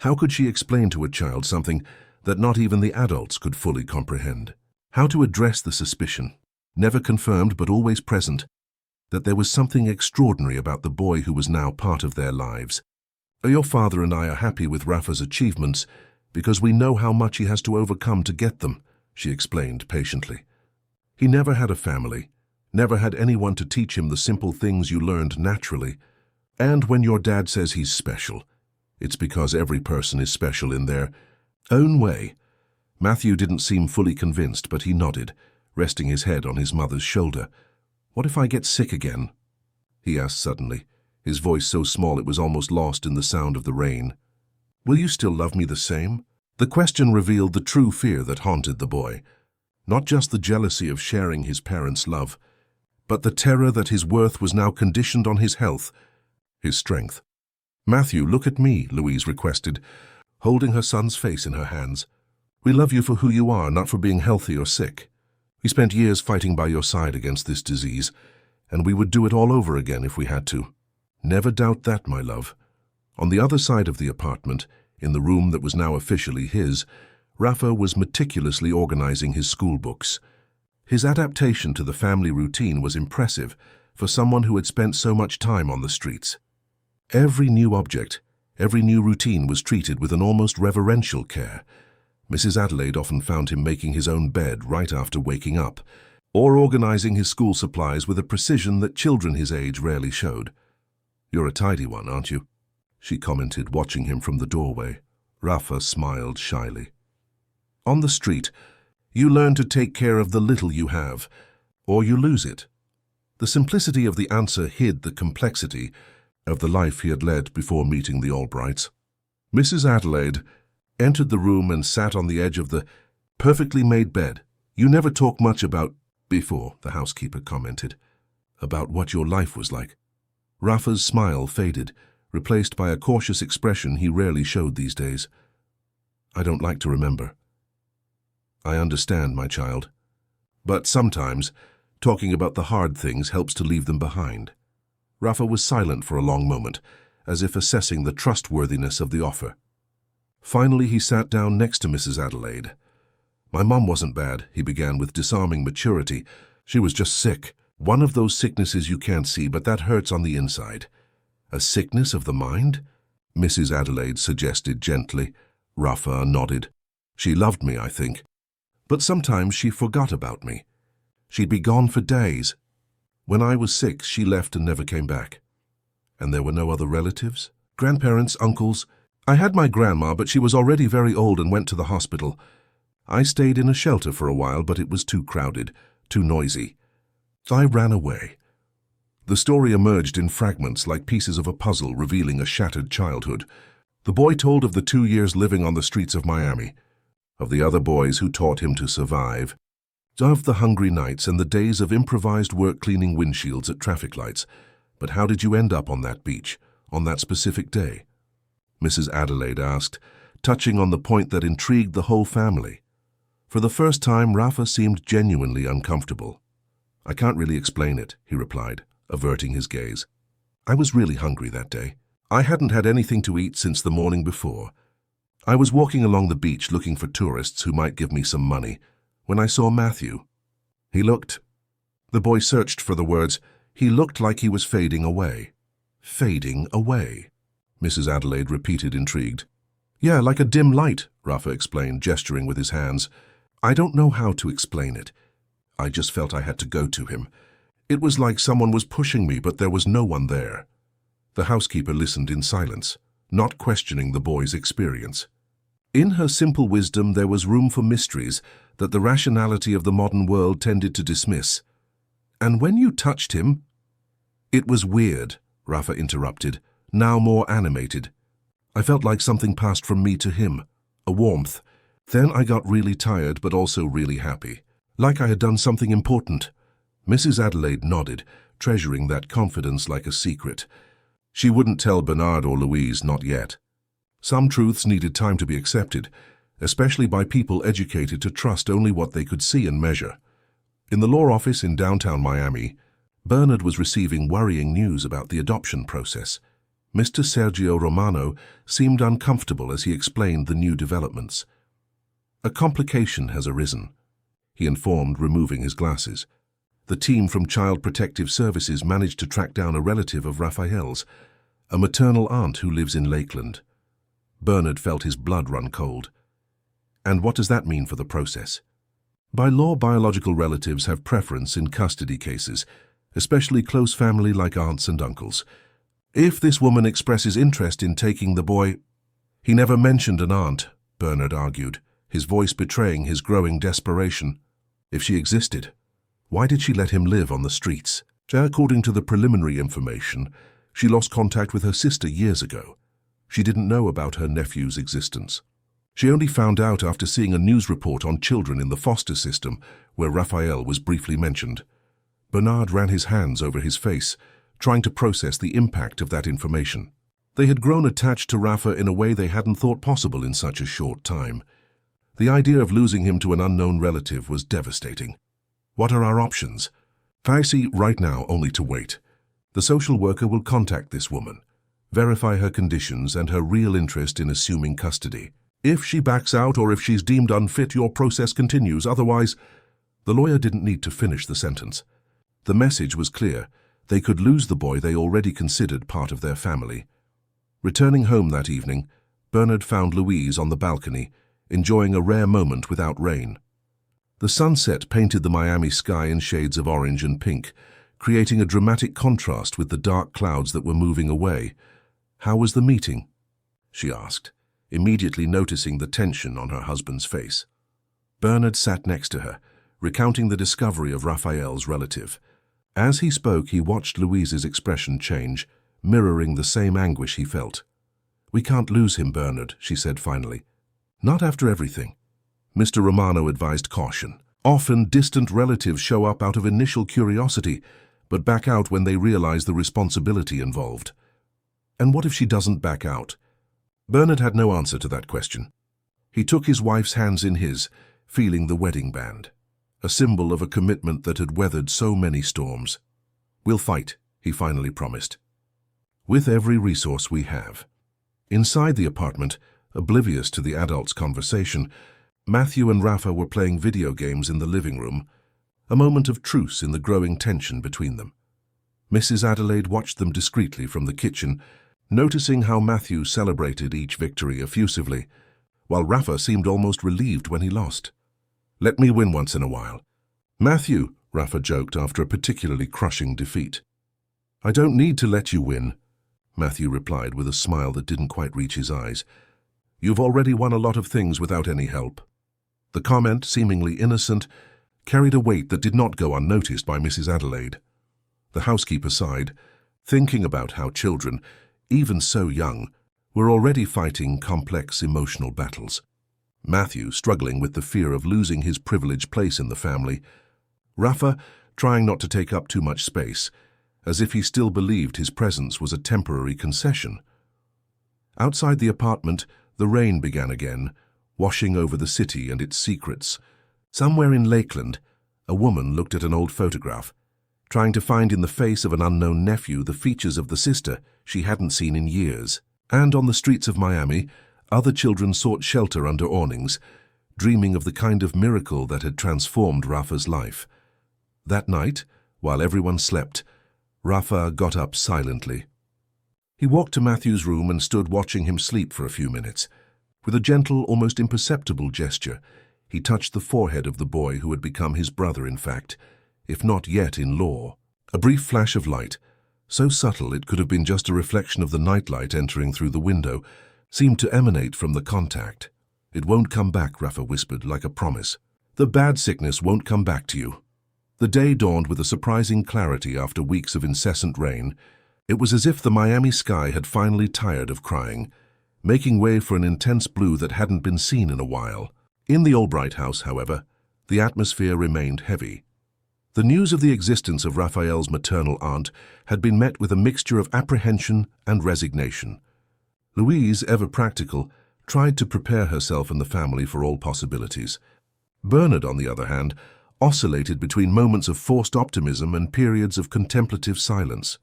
How could she explain to a child something that not even the adults could fully comprehend? How to address the suspicion, never confirmed but always present, that there was something extraordinary about the boy who was now part of their lives. "Your father and I are happy with Rafa's achievements because we know how much he has to overcome to get them," she explained patiently. "He never had a family, never had anyone to teach him the simple things you learned naturally. And when your dad says he's special, it's because every person is special in their own way." Matthew didn't seem fully convinced, but he nodded, resting his head on his mother's shoulder. "What if I get sick again?" he asked suddenly, his voice so small it was almost lost in the sound of the rain. "Will you still love me the same?" The question revealed the true fear that haunted the boy. Not just the jealousy of sharing his parents' love, but the terror that his worth was now conditioned on his health, his strength. "Matthew, look at me," Louise requested, holding her son's face in her hands. "We love you for who you are, not for being healthy or sick. We spent years fighting by your side against this disease, and we would do it all over again if we had to. Never doubt that, my love." On the other side of the apartment, in the room that was now officially his, Rafa was meticulously organizing his school books. His adaptation to the family routine was impressive for someone who had spent so much time on the streets. Every new object, every new routine was treated with an almost reverential care. Mrs. Adelaide often found him making his own bed right after waking up, or organizing his school supplies with a precision that children his age rarely showed. "You're a tidy one, aren't you?" she commented, watching him from the doorway. Rafa smiled shyly. "On the street, you learn to take care of the little you have, or you lose it." The simplicity of the answer hid the complexity of the life he had led before meeting the Albrights. Mrs. Adelaide entered the room and sat on the edge of the perfectly made bed. "You never talk much about before," the housekeeper commented, "about what your life was like." Rafa's smile faded, replaced by a cautious expression he rarely showed these days. "I don't like to remember." "I understand, my child. But sometimes, talking about the hard things helps to leave them behind." Rafa was silent for a long moment, as if assessing the trustworthiness of the offer. Finally, he sat down next to Mrs. Adelaide. "My mom wasn't bad," he began with disarming maturity. "She was just sick. One of those sicknesses you can't see, but that hurts on the inside." "A sickness of the mind?" Mrs. Adelaide suggested gently. Rafa nodded. "She loved me, I think. But sometimes she forgot about me. She'd be gone for days. When I was 6, she left and never came back." "And there were no other relatives? Grandparents, uncles?" "I had my grandma, but she was already very old and went to the hospital. I stayed in a shelter for a while, but it was too crowded, too noisy. I ran away." The story emerged in fragments like pieces of a puzzle revealing a shattered childhood. The boy told of the 2 years living on the streets of Miami, of the other boys who taught him to survive, of the hungry nights and the days of improvised work cleaning windshields at traffic lights. "But how did you end up on that beach, on that specific day?" Mrs. Adelaide asked, touching on the point that intrigued the whole family. For the first time, Rafa seemed genuinely uncomfortable. "I can't really explain it," he replied, averting his gaze. "I was really hungry that day. I hadn't had anything to eat since the morning before. I was walking along the beach looking for tourists who might give me some money when I saw Matthew. He looked..." The boy searched for the words. "He looked like he was fading away." "Fading away?" Mrs. Adelaide repeated, intrigued. "Yeah, like a dim light," Rafa explained, gesturing with his hands. "I don't know how to explain it. I just felt I had to go to him. It was like someone was pushing me, but there was no one there." The housekeeper listened in silence, not questioning the boy's experience. In her simple wisdom, there was room for mysteries that the rationality of the modern world tended to dismiss. "And when you touched him—" "It was weird," Rafa interrupted, now more animated. "I felt like something passed from me to him, a warmth. Then I got really tired, but also really happy, like I had done something important." Mrs. Adelaide nodded, treasuring that confidence like a secret. She wouldn't tell Bernard or Louise, not yet. Some truths needed time to be accepted, especially by people educated to trust only what they could see and measure. In the law office in downtown Miami, Bernard was receiving worrying news about the adoption process. Mr. Sergio Romano seemed uncomfortable as he explained the new developments. "A complication has arisen," he informed, removing his glasses. "The team from Child Protective Services managed to track down a relative of Raphael's, a maternal aunt who lives in Lakeland." Bernard felt his blood run cold. "And what does that mean for the process?" "By law, biological relatives have preference in custody cases, especially close family like aunts and uncles. If this woman expresses interest in taking the boy—" "He never mentioned an aunt," Bernard argued, his voice betraying his growing desperation. "If she existed, why did she let him live on the streets?" "According to the preliminary information, she lost contact with her sister years ago. She didn't know about her nephew's existence. She only found out after seeing a news report on children in the foster system where Raphael was briefly mentioned." Bernard ran his hands over his face, trying to process the impact of that information. They had grown attached to Rafa in a way they hadn't thought possible in such a short time. The idea of losing him to an unknown relative was devastating. "What are our options?" "I see right now only to wait. The social worker will contact this woman, verify her conditions and her real interest in assuming custody. If she backs out or if she's deemed unfit, your process continues. Otherwise—" The lawyer didn't need to finish the sentence. The message was clear. They could lose the boy they already considered part of their family. Returning home that evening, Bernard found Louise on the balcony, enjoying a rare moment without rain. The sunset painted the Miami sky in shades of orange and pink, creating a dramatic contrast with the dark clouds that were moving away. "How was the meeting?" she asked, immediately noticing the tension on her husband's face. Bernard sat next to her, recounting the discovery of Raphael's relative. As he spoke, he watched Louise's expression change, mirroring the same anguish he felt. "We can't lose him, Bernard," she said finally. "Not after everything." Mr. Romano advised caution. "Often distant relatives show up out of initial curiosity, but back out when they realize the responsibility involved." "And what if she doesn't back out?" Bernard had no answer to that question. He took his wife's hands in his, feeling the wedding band, a symbol of a commitment that had weathered so many storms. "We'll fight," he finally promised. "With every resource we have." Inside the apartment, oblivious to the adults' conversation, Matthew and Rafa were playing video games in the living room, a moment of truce in the growing tension between them. Mrs. Adelaide watched them discreetly from the kitchen, noticing how Matthew celebrated each victory effusively, while Rafa seemed almost relieved when he lost. "Let me win once in a while." "Matthew," Rafa joked after a particularly crushing defeat. "I don't need to let you win," Matthew replied with a smile that didn't quite reach his eyes. "You've already won a lot of things without any help." The comment, seemingly innocent, carried a weight that did not go unnoticed by Mrs. Adelaide. The housekeeper sighed, thinking about how children, even so young, were already fighting complex emotional battles. Matthew struggling with the fear of losing his privileged place in the family. Rafa trying not to take up too much space, as if he still believed his presence was a temporary concession. Outside the apartment, the rain began again, washing over the city and its secrets. Somewhere in Lakeland, a woman looked at an old photograph, trying to find in the face of an unknown nephew the features of the sister she hadn't seen in years. And on the streets of Miami, other children sought shelter under awnings, dreaming of the kind of miracle that had transformed Rafa's life. That night, while everyone slept, Rafa got up silently. He walked to Matthew's room and stood watching him sleep for a few minutes. With a gentle, almost imperceptible gesture, he touched the forehead of the boy who had become his brother, in fact, if not yet in law. A brief flash of light, so subtle it could have been just a reflection of the nightlight entering through the window, seemed to emanate from the contact. "It won't come back," Rafa whispered, like a promise. "The bad sickness won't come back to you." The day dawned with a surprising clarity after weeks of incessant rain. It was as if the Miami sky had finally tired of crying, making way for an intense blue that hadn't been seen in a while. In the Albright house, however, the atmosphere remained heavy. The news of the existence of Raphael's maternal aunt had been met with a mixture of apprehension and resignation. Louise, ever practical, tried to prepare herself and the family for all possibilities. Bernard, on the other hand, oscillated between moments of forced optimism and periods of contemplative silence.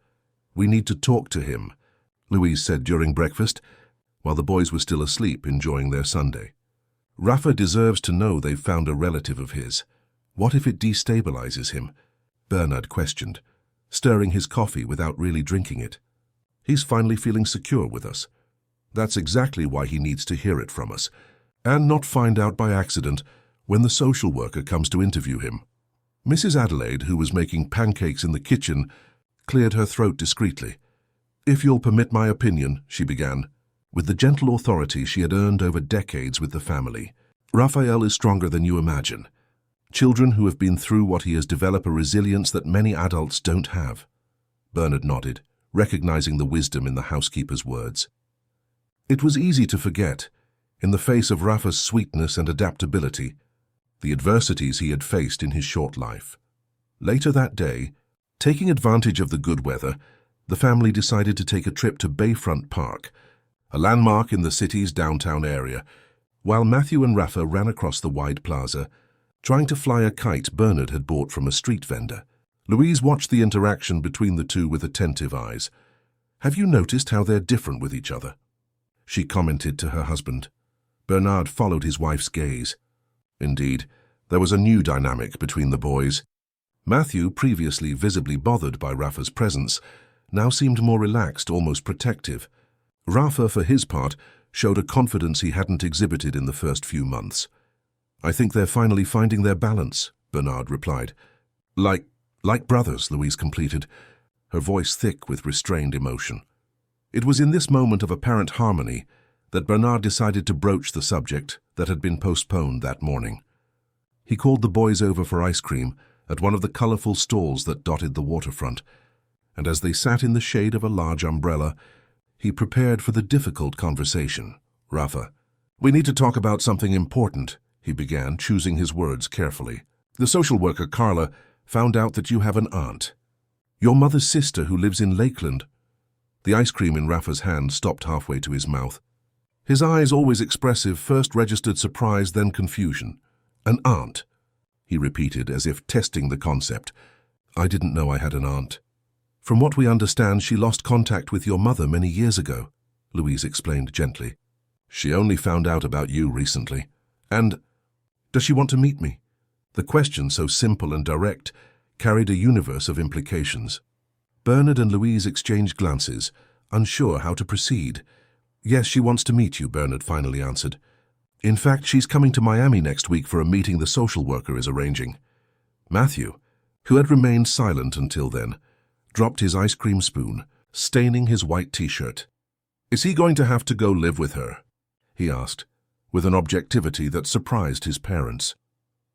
"We need to talk to him," Louise said during breakfast, while the boys were still asleep enjoying their Sunday. "Rafa deserves to know they've found a relative of his. What if it destabilizes him?" Bernard questioned, stirring his coffee without really drinking it. "He's finally feeling secure with us. That's exactly why he needs to hear it from us, and not find out by accident when the social worker comes to interview him." Mrs. Adelaide, who was making pancakes in the kitchen, cleared her throat discreetly. "If you'll permit my opinion," she began, with the gentle authority she had earned over decades with the family, "Raphael is stronger than you imagine. Children who have been through what he has develop a resilience that many adults don't have." Bernard nodded, recognizing the wisdom in the housekeeper's words. It was easy to forget, in the face of Rafa's sweetness and adaptability, the adversities he had faced in his short life. Later that day, taking advantage of the good weather, the family decided to take a trip to Bayfront Park, a landmark in the city's downtown area, while Matthew and Rafa ran across the wide plaza, trying to fly a kite Bernard had bought from a street vendor. Louise watched the interaction between the two with attentive eyes. "Have you noticed how they're different with each other?" she commented to her husband. Bernard followed his wife's gaze. Indeed, there was a new dynamic between the boys. Matthew, previously visibly bothered by Rafa's presence, now seemed more relaxed, almost protective. Rafa, for his part, showed a confidence he hadn't exhibited in the first few months. "I think they're finally finding their balance," Bernard replied. Like brothers," Louise completed, her voice thick with restrained emotion. It was in this moment of apparent harmony that Bernard decided to broach the subject that had been postponed that morning. He called the boys over for ice cream at one of the colorful stalls that dotted the waterfront, and as they sat in the shade of a large umbrella, he prepared for the difficult conversation. "Rafa, we need to talk about something important," he began, choosing his words carefully. "The social worker, Carla, found out that you have an aunt. Your mother's sister who lives in Lakeland." The ice cream in Rafa's hand stopped halfway to his mouth. His eyes, always expressive, first registered surprise, then confusion. "An aunt," he repeated, as if testing the concept. "I didn't know I had an aunt." "From what we understand, she lost contact with your mother many years ago," Louise explained gently. "She only found out about you recently. And does she want to meet me?" The question, so simple and direct, carried a universe of implications. Bernard and Louise exchanged glances, unsure how to proceed. "Yes, she wants to meet you," Bernard finally answered. "In fact, she's coming to Miami next week for a meeting the social worker is arranging." Matthew, who had remained silent until then, dropped his ice cream spoon, staining his white t-shirt. "Is he going to have to go live with her?" he asked, with an objectivity that surprised his parents.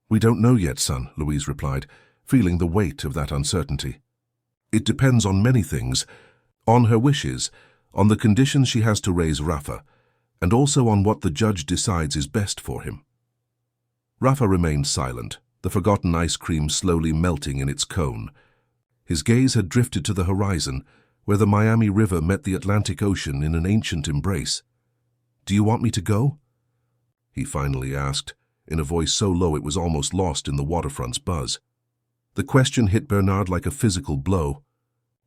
"We don't know yet, son," Louise replied, feeling the weight of that uncertainty. "It depends on many things, on her wishes, on the conditions she has to raise Rafa, and also on what the judge decides is best for him." Rafa remained silent, the forgotten ice cream slowly melting in its cone. His gaze had drifted to the horizon, where the Miami River met the Atlantic Ocean in an ancient embrace. "Do you want me to go?" he finally asked, in a voice so low it was almost lost in the waterfront's buzz. The question hit Bernard like a physical blow.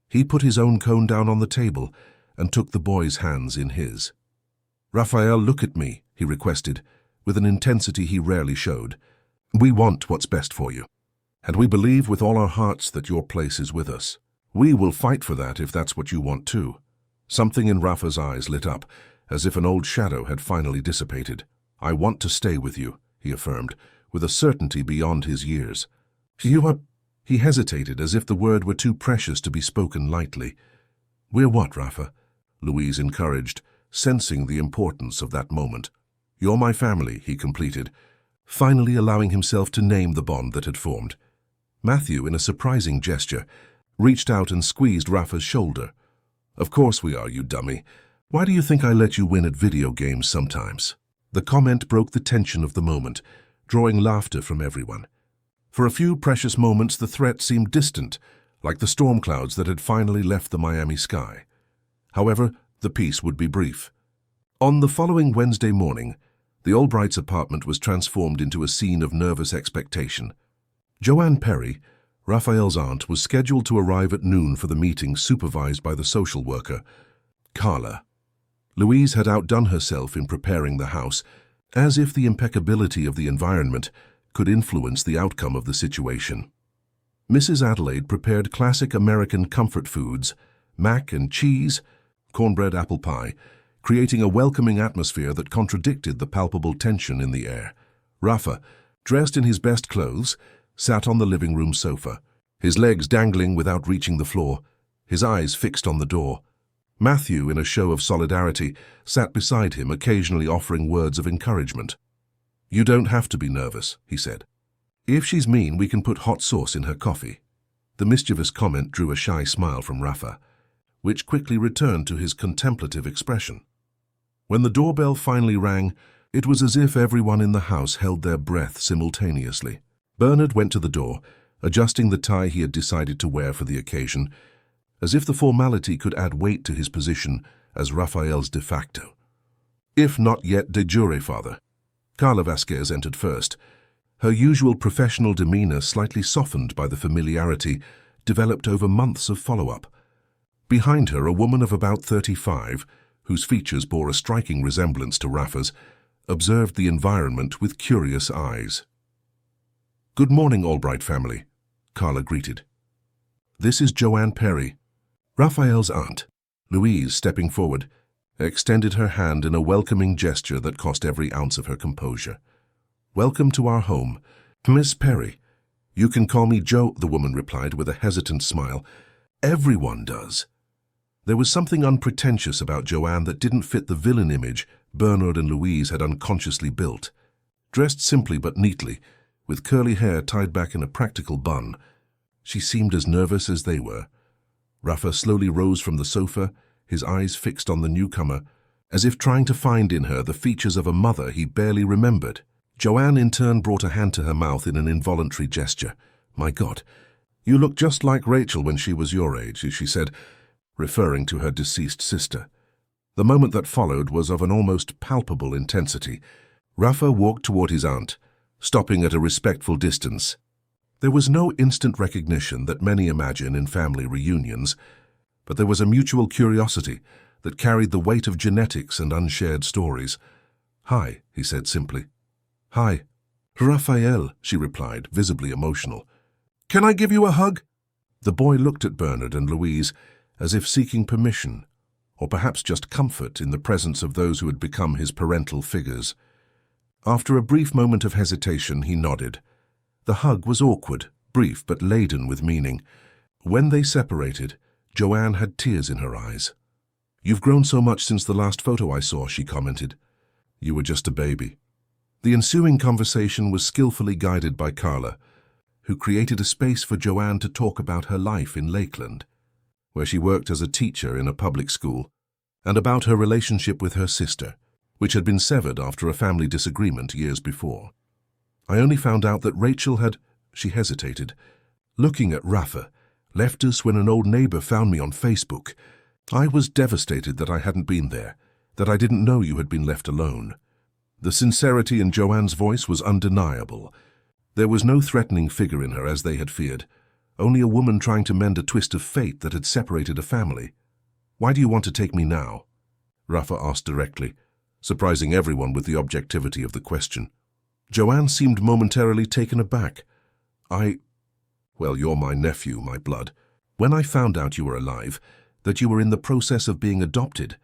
He put his own cone down on the table and took the boy's hands in his. "Raphael, look at me," he requested, with an intensity he rarely showed. "We want what's best for you, and we believe with all our hearts that your place is with us. We will fight for that if that's what you want too." Something in Rafa's eyes lit up, as if an old shadow had finally dissipated. "I want to stay with you," he affirmed, with a certainty beyond his years. "You are—" He hesitated, as if the word were too precious to be spoken lightly. "We're what, Rafa?" Louise encouraged, sensing the importance of that moment. "You're my family," he completed, finally allowing himself to name the bond that had formed. Matthew, in a surprising gesture, reached out and squeezed Rafa's shoulder. "Of course we are, you dummy. Why do you think I let you win at video games sometimes?" The comment broke the tension of the moment, drawing laughter from everyone. For a few precious moments the threat seemed distant, like the storm clouds that had finally left the Miami sky. However, the peace would be brief. On the following Wednesday morning, the Albrights' apartment was transformed into a scene of nervous expectation. Joanne Perry, Raphael's aunt, was scheduled to arrive at noon for the meeting supervised by the social worker, Carla. Louise had outdone herself in preparing the house, as if the impeccability of the environment could influence the outcome of the situation. Mrs. Adelaide prepared classic American comfort foods, mac and cheese, cornbread apple pie, creating a welcoming atmosphere that contradicted the palpable tension in the air. Rafa, dressed in his best clothes, sat on the living room sofa, his legs dangling without reaching the floor, his eyes fixed on the door. Matthew, in a show of solidarity, sat beside him, occasionally offering words of encouragement. "You don't have to be nervous," he said. "If she's mean, we can put hot sauce in her coffee." The mischievous comment drew a shy smile from Rafa, which quickly returned to his contemplative expression. When the doorbell finally rang, it was as if everyone in the house held their breath simultaneously. Bernard went to the door, adjusting the tie he had decided to wear for the occasion, as if the formality could add weight to his position as Raphael's de facto, if not yet de jure father. Carla Vasquez entered first, her usual professional demeanor slightly softened by the familiarity developed over months of follow-up. Behind her, a woman of about 35, whose features bore a striking resemblance to Rafa's, observed the environment with curious eyes. "Good morning, Albright family," Carla greeted. "This is Joanne Perry." Raphael's aunt, Louise, stepping forward, extended her hand in a welcoming gesture that cost every ounce of her composure. "Welcome to our home, Miss Perry." "You can call me Jo," the woman replied with a hesitant smile. "Everyone does." There was something unpretentious about Joanne that didn't fit the villain image Bernard and Louise had unconsciously built. Dressed simply but neatly, with curly hair tied back in a practical bun, she seemed as nervous as they were. Rafa slowly rose from the sofa, his eyes fixed on the newcomer, as if trying to find in her the features of a mother he barely remembered. Joanne in turn brought a hand to her mouth in an involuntary gesture. "My God, you look just like Rachel when she was your age," she said, referring to her deceased sister. The moment that followed was of an almost palpable intensity. Rafa walked toward his aunt, stopping at a respectful distance. There was no instant recognition that many imagine in family reunions, but there was a mutual curiosity that carried the weight of genetics and unshared stories. "Hi," he said simply. "Hi." "Raphael," she replied, visibly emotional. "Can I give you a hug?" The boy looked at Bernard and Louise as if seeking permission, or perhaps just comfort in the presence of those who had become his parental figures. After a brief moment of hesitation, he nodded. The hug was awkward, brief but laden with meaning. When they separated, Joanne had tears in her eyes. "You've grown so much since the last photo I saw," she commented. "You were just a baby." The ensuing conversation was skillfully guided by Carla, who created a space for Joanne to talk about her life in Lakeland, where she worked as a teacher in a public school, and about her relationship with her sister, which had been severed after a family disagreement years before. "I only found out that Rachel had," she hesitated, "looking at Rafa, left us when an old neighbor found me on Facebook. I was devastated that I hadn't been there, that I didn't know you had been left alone." The sincerity in Joanne's voice was undeniable. There was no threatening figure in her as they had feared, only a woman trying to mend a twist of fate that had separated a family. "Why do you want to take me now?" Rafa asked directly, surprising everyone with the objectivity of the question. Joanne seemed momentarily taken aback. Well, you're my nephew, my blood. When I found out you were alive, that you were in the process of being adopted,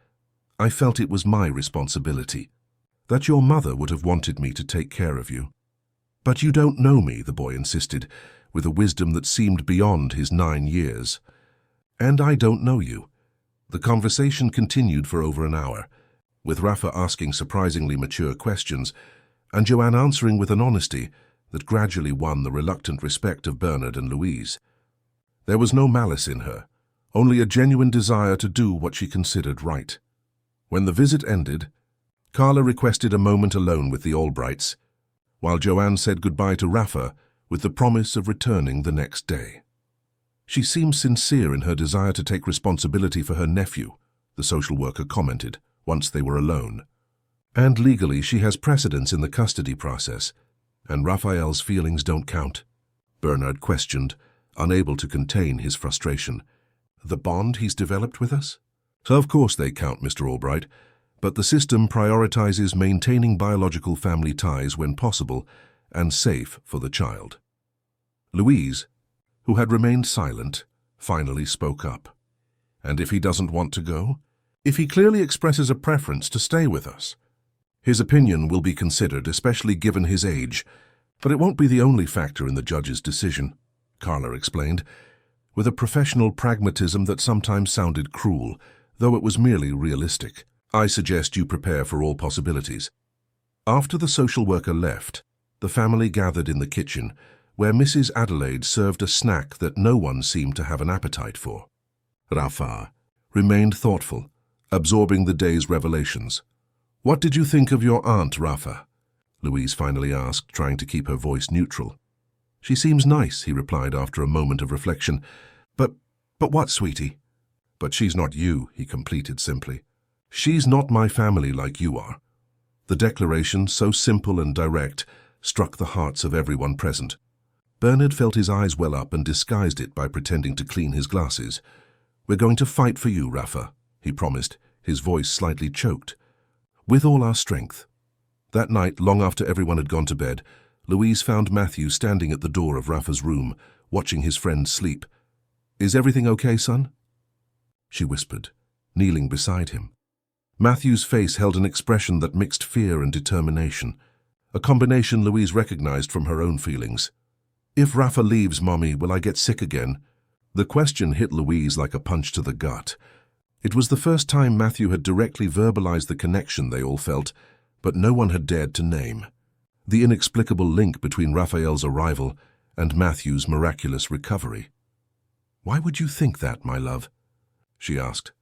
I felt it was my responsibility, that your mother would have wanted me to take care of you." "But you don't know me," the boy insisted, with a wisdom that seemed beyond his 9 years. "And I don't know you." The conversation continued for over an hour, with Rafa asking surprisingly mature questions, and Joanne answering with an honesty that gradually won the reluctant respect of Bernard and Louise. There was no malice in her, only a genuine desire to do what she considered right. When the visit ended, Carla requested a moment alone with the Albrights, while Joanne said goodbye to Rafa with the promise of returning the next day. "She seems sincere in her desire to take responsibility for her nephew," the social worker commented once they were alone. "And legally she has precedence in the custody process, and Raphael's feelings don't count." Bernard questioned, unable to contain his frustration. The bond he's developed with us? So of course they count, Mr. Albright, but the system prioritizes maintaining biological family ties when possible and safe for the child. Louise, who had remained silent, finally spoke up. And if he doesn't want to go? If he clearly expresses a preference to stay with us? His opinion will be considered, especially given his age, but it won't be the only factor in the judge's decision, Carla explained, with a professional pragmatism that sometimes sounded cruel, though it was merely realistic. I suggest you prepare for all possibilities. After the social worker left, the family gathered in the kitchen, where Mrs. Adelaide served a snack that no one seemed to have an appetite for. Rafa remained thoughtful, absorbing the day's revelations. "What did you think of your aunt, Rafa?" Louise finally asked, trying to keep her voice neutral. "She seems nice," he replied after a moment of reflection. But what, sweetie?" "But she's not you," he completed simply. "She's not my family like you are." The declaration, so simple and direct, struck the hearts of everyone present. Bernard felt his eyes well up and disguised it by pretending to clean his glasses. "We're going to fight for you, Rafa," he promised, his voice slightly choked. "With all our strength." That night, long after everyone had gone to bed, Louise found Matthew standing at the door of Rafa's room, watching his friend sleep. "Is everything okay, son?" she whispered, kneeling beside him. Matthew's face held an expression that mixed fear and determination, a combination Louise recognized from her own feelings. "If Rafa leaves, Mommy, will I get sick again?" The question hit Louise like a punch to the gut. It was the first time Matthew had directly verbalized the connection they all felt, but no one had dared to name. The inexplicable link between Raphael's arrival and Matthew's miraculous recovery. "Why would you think that, my love?" she asked,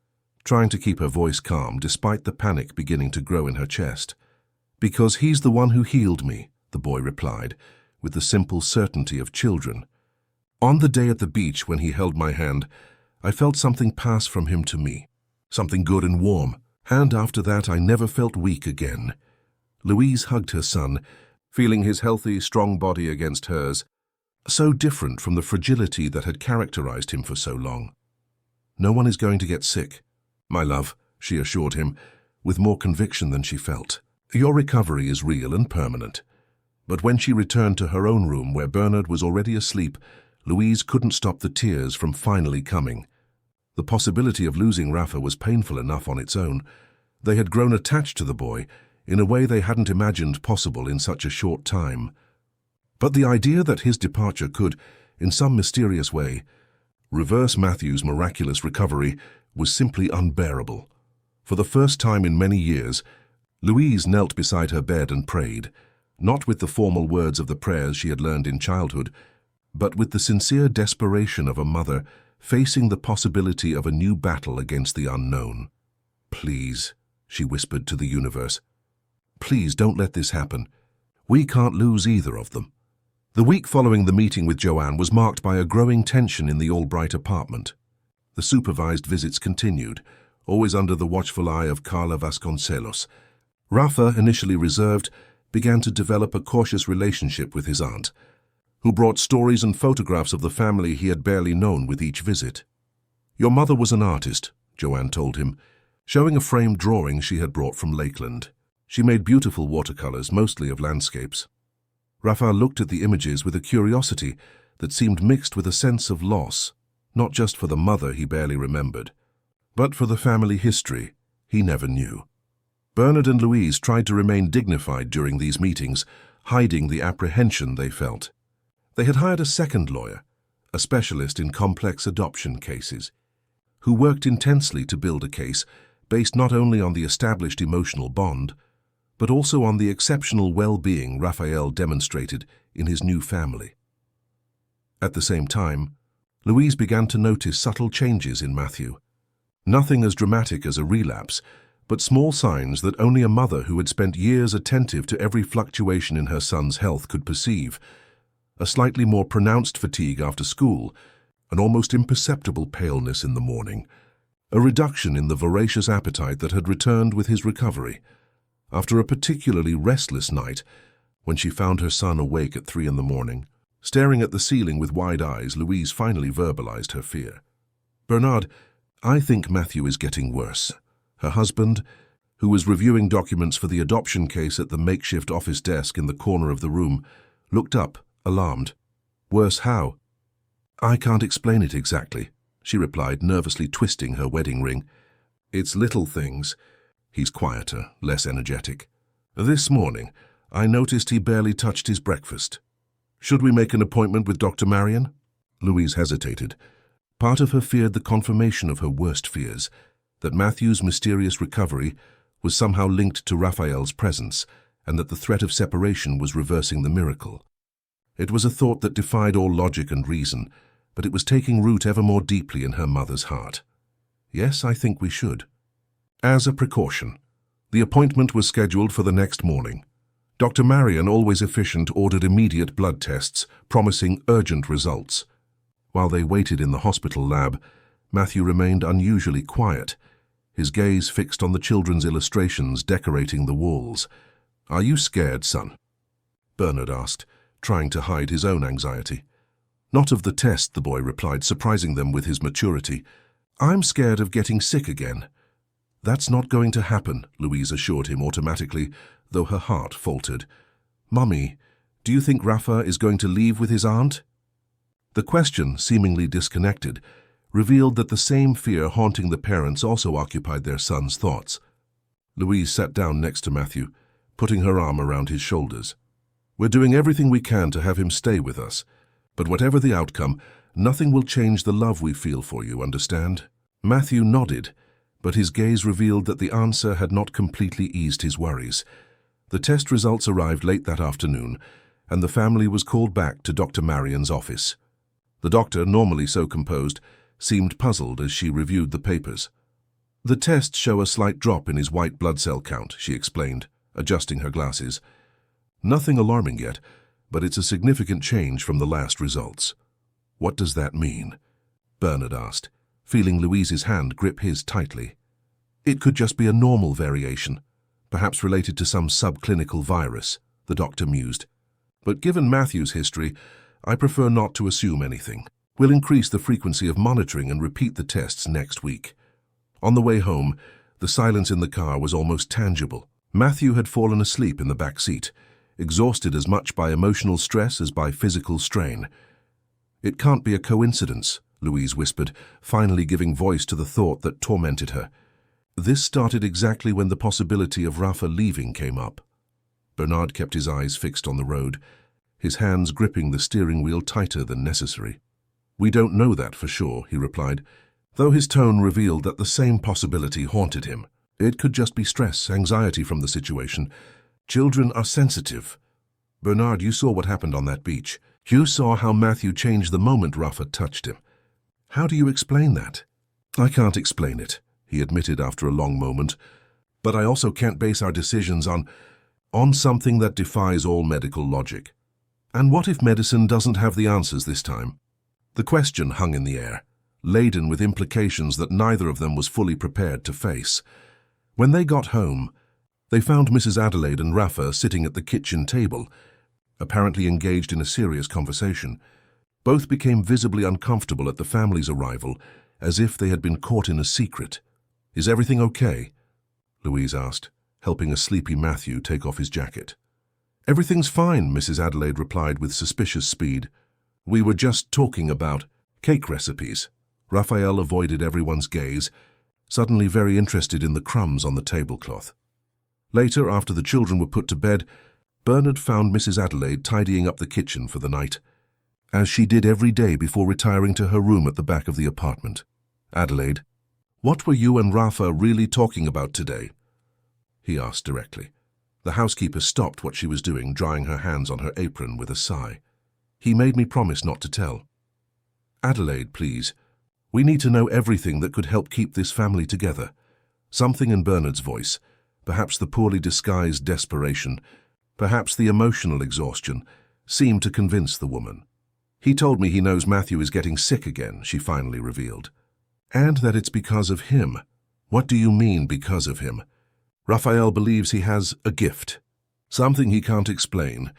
trying to keep her voice calm despite the panic beginning to grow in her chest. "Because he's the one who healed me," the boy replied, with the simple certainty of children. "On the day at the beach when he held my hand, I felt something pass from him to me, something good and warm, and after that I never felt weak again." Louise hugged her son, feeling his healthy, strong body against hers, so different from the fragility that had characterized him for so long. "No one is going to get sick, my love," she assured him, with more conviction than she felt. "Your recovery is real and permanent." But when she returned to her own room where Bernard was already asleep, Louise couldn't stop the tears from finally coming. The possibility of losing Rafa was painful enough on its own. They had grown attached to the boy in a way they hadn't imagined possible in such a short time. But the idea that his departure could, in some mysterious way, reverse Matthew's miraculous recovery was simply unbearable. For the first time in many years, Louise knelt beside her bed and prayed, not with the formal words of the prayers she had learned in childhood, but with the sincere desperation of a mother facing the possibility of a new battle against the unknown. "Please," she whispered to the universe, "please don't let this happen. We can't lose either of them." The week following the meeting with Joanne was marked by a growing tension in the Albright apartment. The supervised visits continued, always under the watchful eye of Carla Vasconcelos. Rafa, initially reserved, began to develop a cautious relationship with his aunt, who brought stories and photographs of the family he had barely known with each visit. "Your mother was an artist," Joanne told him, showing a framed drawing she had brought from Lakeland. She made beautiful watercolors, mostly of landscapes. Rafa looked at the images with a curiosity that seemed mixed with a sense of loss, not just for the mother he barely remembered, but for the family history he never knew. Bernard and Louise tried to remain dignified during these meetings, hiding the apprehension they felt. They had hired a second lawyer, a specialist in complex adoption cases, who worked intensely to build a case based not only on the established emotional bond, but also on the exceptional well-being Raphael demonstrated in his new family. At the same time, Louise began to notice subtle changes in Matthew. Nothing as dramatic as a relapse, but small signs that only a mother who had spent years attentive to every fluctuation in her son's health could perceive. A slightly more pronounced fatigue after school, an almost imperceptible paleness in the morning, a reduction in the voracious appetite that had returned with his recovery. After a particularly restless night, when she found her son awake at 3 in the morning, Staring at the ceiling with wide eyes, Louise finally verbalized her fear. "Bernard, I think Matthew is getting worse." Her husband, who was reviewing documents for the adoption case at the makeshift office desk in the corner of the room, looked up, alarmed. "Worse how?" "I can't explain it exactly," she replied, nervously twisting her wedding ring. "It's little things." He's quieter, less energetic. "This morning, I noticed he barely touched his breakfast. Should we make an appointment with Dr. Marion?" Louise hesitated. Part of her feared the confirmation of her worst fears, that Matthew's mysterious recovery was somehow linked to Raphael's presence, and that the threat of separation was reversing the miracle. It was a thought that defied all logic and reason, but it was taking root ever more deeply in her mother's heart. "Yes, I think we should." As a precaution, the appointment was scheduled for the next morning. Dr. Marion, always efficient, ordered immediate blood tests, promising urgent results. While they waited in the hospital lab, Matthew remained unusually quiet, his gaze fixed on the children's illustrations decorating the walls. "Are you scared, son?" Bernard asked, trying to hide his own anxiety. "Not of the test," the boy replied, surprising them with his maturity. "I'm scared of getting sick again." "That's not going to happen," Louise assured him automatically, though her heart faltered. "Mummy, do you think Rafa is going to leave with his aunt?" The question, seemingly disconnected, revealed that the same fear haunting the parents also occupied their son's thoughts. Louise sat down next to Matthew, putting her arm around his shoulders. "We're doing everything we can to have him stay with us, but whatever the outcome, nothing will change the love we feel for you, understand?" Matthew nodded, but his gaze revealed that the answer had not completely eased his worries. The test results arrived late that afternoon, and the family was called back to Dr. Marion's office. The doctor, normally so composed, seemed puzzled as she reviewed the papers. "The tests show a slight drop in his white blood cell count," she explained, adjusting her glasses. "Nothing alarming yet, but it's a significant change from the last results." "What does that mean?" Bernard asked, feeling Louise's hand grip his tightly. "It could just be a normal variation, perhaps related to some subclinical virus," the doctor mused. "But given Matthew's history, I prefer not to assume anything. We'll increase the frequency of monitoring and repeat the tests next week." On the way home, the silence in the car was almost tangible. Matthew had fallen asleep in the back seat, exhausted as much by emotional stress as by physical strain. "It can't be a coincidence," Louise whispered, finally giving voice to the thought that tormented her. This started exactly when the possibility of Rafa leaving came up. Bernard kept his eyes fixed on the road, his hands gripping the steering wheel tighter than necessary. "We don't know that for sure," he replied, though his tone revealed that the same possibility haunted him. "It could just be stress, anxiety from the situation. Children are sensitive. Bernard, you saw what happened on that beach. You saw how Matthew changed the moment Rafa touched him. How do you explain that?" "I can't explain it," he admitted after a long moment, "but I also can't base our decisions on something that defies all medical logic. And what if medicine doesn't have the answers this time?" The question hung in the air, laden with implications that neither of them was fully prepared to face. When they got home, they found Mrs. Adelaide and Rafa sitting at the kitchen table, apparently engaged in a serious conversation. Both became visibly uncomfortable at the family's arrival, as if they had been caught in a secret. "Is everything okay?" Louise asked, helping a sleepy Matthew take off his jacket. "Everything's fine," Mrs. Adelaide replied with suspicious speed. "We were just talking about cake recipes." Raphael avoided everyone's gaze, suddenly very interested in the crumbs on the tablecloth. Later, after the children were put to bed, Bernard found Mrs. Adelaide tidying up the kitchen for the night, as she did every day before retiring to her room at the back of the apartment. "Adelaide, what were you and Rafa really talking about today?" he asked directly. The housekeeper stopped what she was doing, drying her hands on her apron with a sigh. "He made me promise not to tell." "Adelaide, please. We need to know everything that could help keep this family together." Something in Bernard's voice, perhaps the poorly disguised desperation, perhaps the emotional exhaustion, seemed to convince the woman. "He told me he knows Matthew is getting sick again," she finally revealed. "And that it's because of him." "What do you mean, because of him?" "Raphael believes he has a gift. Something he can't explain,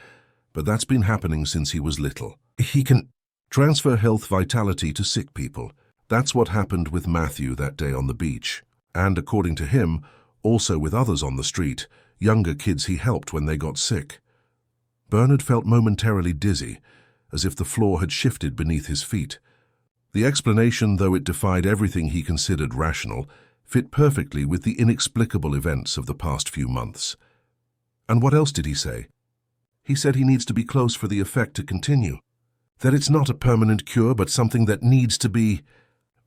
but that's been happening since he was little." He can transfer health vitality to sick people. That's what happened with Matthew that day on the beach. And according to him, also with others on the street, younger kids he helped when they got sick. Bernard felt momentarily dizzy, as if the floor had shifted beneath his feet. The explanation, though it defied everything he considered rational, fit perfectly with the inexplicable events of the past few months. And what else did he say? He said he needs to be close for the effect to continue, that it's not a permanent cure but something that needs to be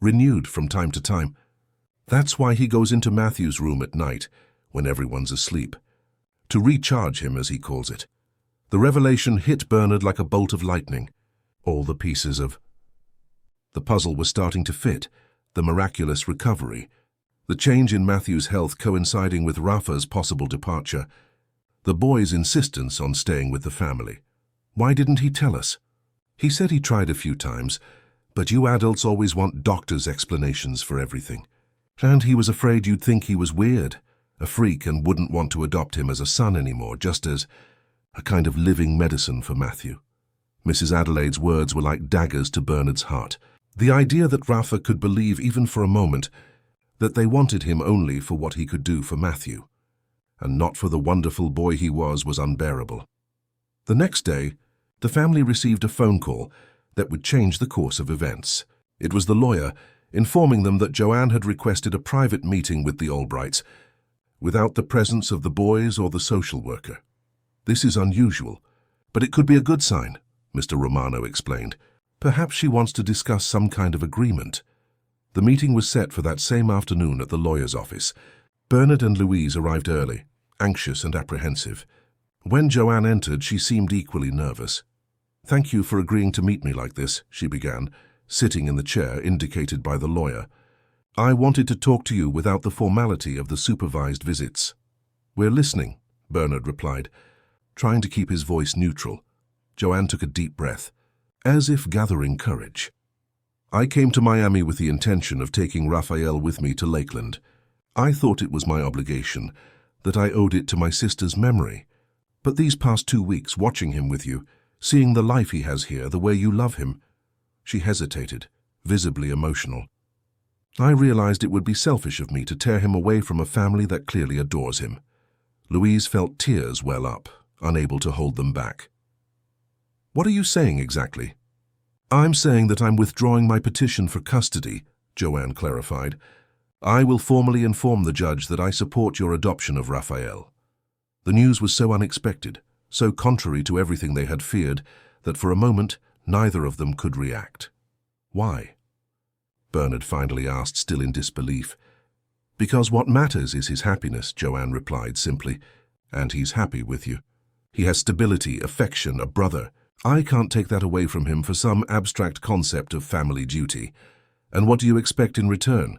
renewed from time to time. That's why he goes into Matthew's room at night, when everyone's asleep, to recharge him, as he calls it. The revelation hit Bernard like a bolt of lightning. All the pieces of the puzzle were starting to fit, the miraculous recovery, the change in Matthew's health coinciding with Rafa's possible departure, the boy's insistence on staying with the family. Why didn't he tell us? He said he tried a few times, but you adults always want doctors' explanations for everything. And he was afraid you'd think he was weird, a freak, and wouldn't want to adopt him as a son anymore, just as a kind of living medicine for Matthew. Mrs. Adelaide's words were like daggers to Bernard's heart. The idea that Rafa could believe even for a moment that they wanted him only for what he could do for Matthew, and not for the wonderful boy he was unbearable. The next day, the family received a phone call that would change the course of events. It was the lawyer informing them that Joanne had requested a private meeting with the Albrights without the presence of the boys or the social worker. This is unusual, but it could be a good sign, Mr. Romano explained. Perhaps she wants to discuss some kind of agreement. The meeting was set for that same afternoon at the lawyer's office. Bernard and Louise arrived early, anxious and apprehensive. When Joanne entered, she seemed equally nervous. "Thank you for agreeing to meet me like this," she began, sitting in the chair indicated by the lawyer. "I wanted to talk to you without the formality of the supervised visits." "We're listening," Bernard replied, trying to keep his voice neutral. Joanne took a deep breath, as if gathering courage. "I came to Miami with the intention of taking Raphael with me to Lakeland. I thought it was my obligation, that I owed it to my sister's memory. But these past 2 weeks, watching him with you, seeing the life he has here, the way you love him," she hesitated, visibly emotional. "I realized it would be selfish of me to tear him away from a family that clearly adores him." Louise felt tears well up, unable to hold them back. "What are you saying exactly?" "I'm saying that I'm withdrawing my petition for custody," Joanne clarified. "I will formally inform the judge that I support your adoption of Raphael." The news was so unexpected, so contrary to everything they had feared, that for a moment neither of them could react. "Why?" Bernard finally asked, still in disbelief. "Because what matters is his happiness," Joanne replied simply, "and he's happy with you. He has stability, affection, a brother. I can't take that away from him for some abstract concept of family duty." "And what do you expect in return?"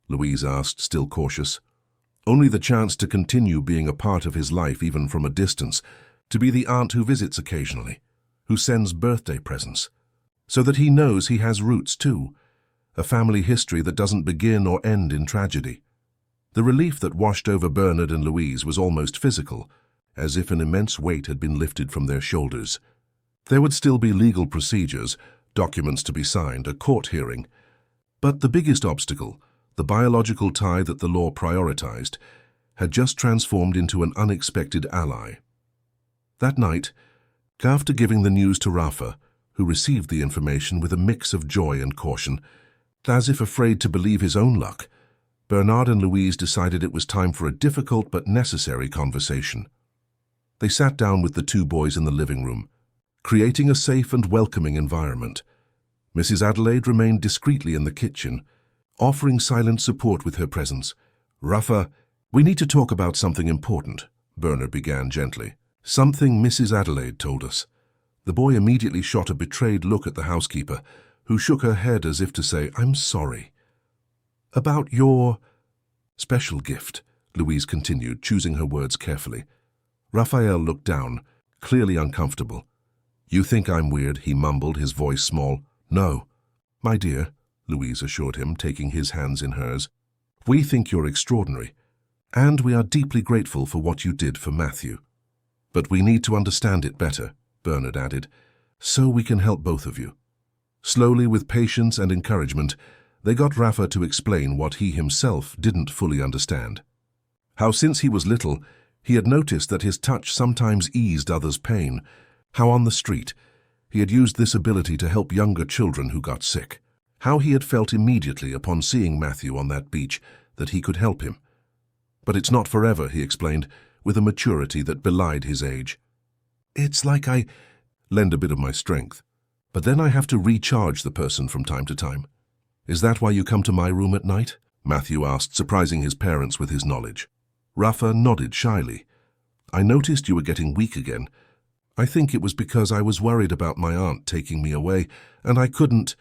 Louise asked, still cautious. "Only the chance to continue being a part of his life even from a distance, to be the aunt who visits occasionally, who sends birthday presents, so that he knows he has roots too, a family history that doesn't begin or end in tragedy." The relief that washed over Bernard and Louise was almost physical, as if an immense weight had been lifted from their shoulders. There would still be legal procedures, documents to be signed, a court hearing. But the biggest obstacle, the biological tie that the law prioritized, had just transformed into an unexpected ally. That night, after giving the news to Rafa, who received the information with a mix of joy and caution, as if afraid to believe his own luck, Bernard and Louise decided it was time for a difficult but necessary conversation. They sat down with the two boys in the living room, creating a safe and welcoming environment. Mrs. Adelaide remained discreetly in the kitchen, offering silent support with her presence. "Rafa, we need to talk about something important," Bernard began gently. "Something Mrs. Adelaide told us." The boy immediately shot a betrayed look at the housekeeper, who shook her head as if to say, "I'm sorry." "About your special gift," Louise continued, choosing her words carefully. Raphael looked down, clearly uncomfortable. "You think I'm weird," he mumbled, his voice small. "No, my dear," Louise assured him, taking his hands in hers. "We think you're extraordinary, and we are deeply grateful for what you did for Matthew. But we need to understand it better," Bernard added. So we can help both of you. Slowly, with patience and encouragement, they got Rafa to explain what he himself didn't fully understand. How since he was little, he had noticed that his touch sometimes eased others' pain. How on the street, he had used this ability to help younger children who got sick. How he had felt immediately upon seeing Matthew on that beach that he could help him. But it's not forever, he explained, with a maturity that belied his age. It's like I lend a bit of my strength, but then I have to recharge the person from time to time. Is that why you come to my room at night? Matthew asked, surprising his parents with his knowledge. Rafa nodded shyly. I noticed you were getting weak again. I think it was because I was worried about my aunt taking me away, and I couldn't,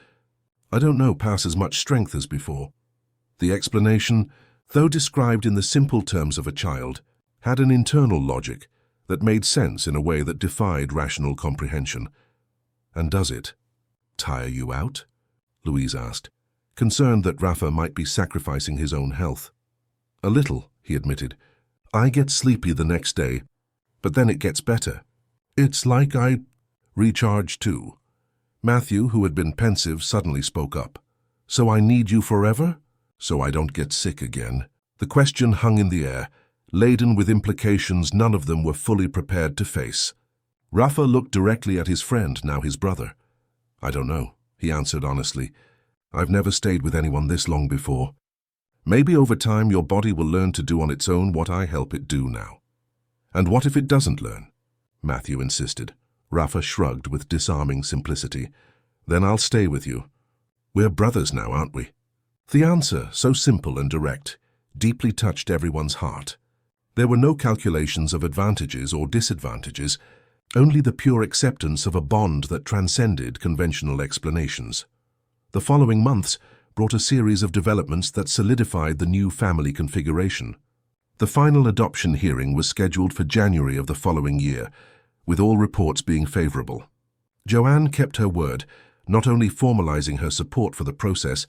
pass as much strength as before. The explanation, though described in the simple terms of a child, had an internal logic that made sense in a way that defied rational comprehension. And does it tire you out? Louise asked, concerned that Rafa might be sacrificing his own health. A little, he admitted. I get sleepy the next day, but then it gets better. It's like I recharge too. Matthew, who had been pensive, suddenly spoke up. So I need you forever? So I don't get sick again? The question hung in the air, laden with implications none of them were fully prepared to face. Rafa looked directly at his friend, now his brother. I don't know, he answered honestly. I've never stayed with anyone this long before. Maybe over time your body will learn to do on its own what I help it do now. And what if it doesn't learn? Matthew insisted. Rafa shrugged with disarming simplicity. Then I'll stay with you. We're brothers now, aren't we? The answer, so simple and direct, deeply touched everyone's heart. There were no calculations of advantages or disadvantages, only the pure acceptance of a bond that transcended conventional explanations. The following months brought a series of developments that solidified the new family configuration. The final adoption hearing was scheduled for January of the following year, with all reports being favorable. Joanne kept her word, not only formalizing her support for the process,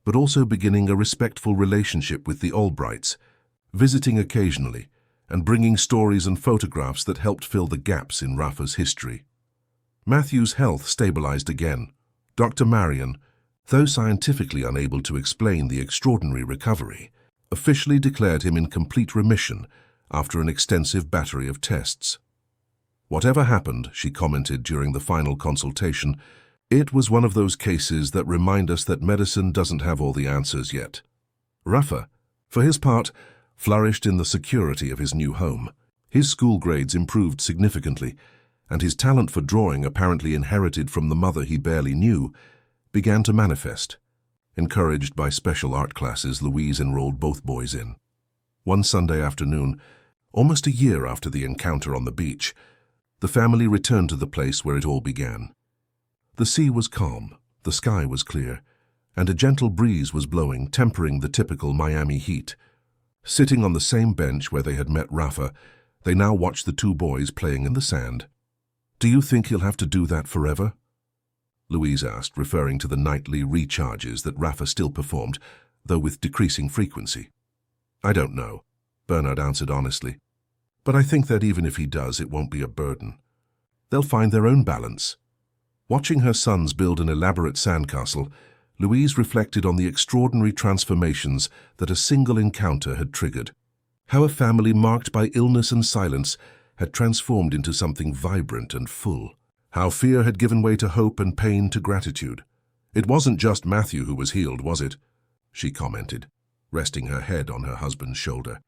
but also beginning a respectful relationship with the Albrights, visiting occasionally, and bringing stories and photographs that helped fill the gaps in Rafa's history. Matthew's health stabilized again. Dr. Marion, though scientifically unable to explain the extraordinary recovery, officially declared him in complete remission after an extensive battery of tests. Whatever happened, she commented during the final consultation, it was one of those cases that remind us that medicine doesn't have all the answers yet. Rafa, for his part, flourished in the security of his new home. His school grades improved significantly, and his talent for drawing, apparently inherited from the mother he barely knew, began to manifest. Encouraged by special art classes Louise enrolled both boys in. One Sunday afternoon, almost a year after the encounter on the beach, the family returned to the place where it all began. The sea was calm, the sky was clear, and a gentle breeze was blowing, tempering the typical Miami heat. Sitting on the same bench where they had met Rafa, they now watched the two boys playing in the sand. Do you think he'll have to do that forever? Louise asked, referring to the nightly recharges that Rafa still performed, though with decreasing frequency. I don't know, Bernard answered honestly. But I think that even if he does, it won't be a burden. They'll find their own balance. Watching her sons build an elaborate sandcastle, Louise reflected on the extraordinary transformations that a single encounter had triggered. How a family marked by illness and silence had transformed into something vibrant and full. How fear had given way to hope and pain to gratitude. It wasn't just Matthew who was healed, was it? She commented, resting her head on her husband's shoulder.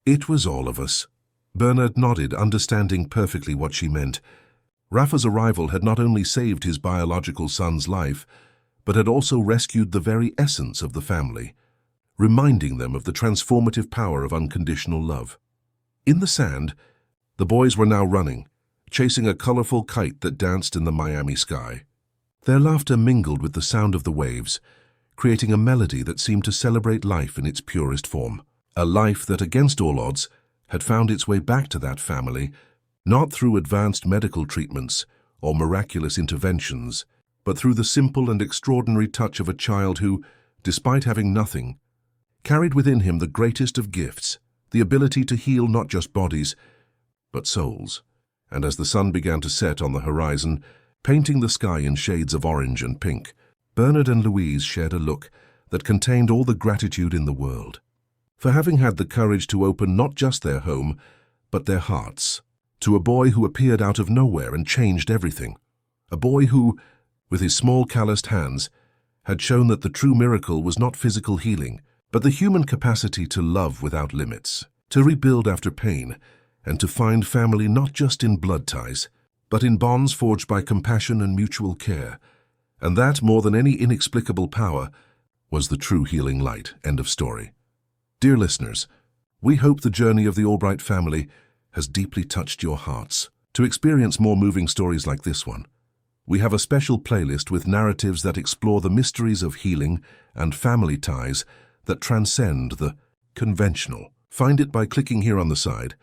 It was all of us. Bernard nodded, understanding perfectly what she meant. Rafa's arrival had not only saved his biological son's life, but had also rescued the very essence of the family, reminding them of the transformative power of unconditional love. In the sand, the boys were now running, chasing a colorful kite that danced in the Miami sky. Their laughter mingled with the sound of the waves, creating a melody that seemed to celebrate life in its purest form. A life that, against all odds, had found its way back to that family, not through advanced medical treatments or miraculous interventions, but through the simple and extraordinary touch of a child who, despite having nothing, carried within him the greatest of gifts, the ability to heal not just bodies, but souls. And as the sun began to set on the horizon, painting the sky in shades of orange and pink. Bernard and Louise shared a look that contained all the gratitude in the world for having had the courage to open not just their home, but their hearts to a boy who appeared out of nowhere and changed everything. A boy who, with his small calloused hands, had shown that the true miracle was not physical healing, but the human capacity to love without limits, to rebuild after pain, and to find family not just in blood ties, but in bonds forged by compassion and mutual care. And that, more than any inexplicable power, was the true healing light. End of story. Dear listeners, we hope the journey of the Albright family has deeply touched your hearts. To experience more moving stories like this one, we have a special playlist with narratives that explore the mysteries of healing and family ties that transcend the conventional. Find it by clicking here on the side.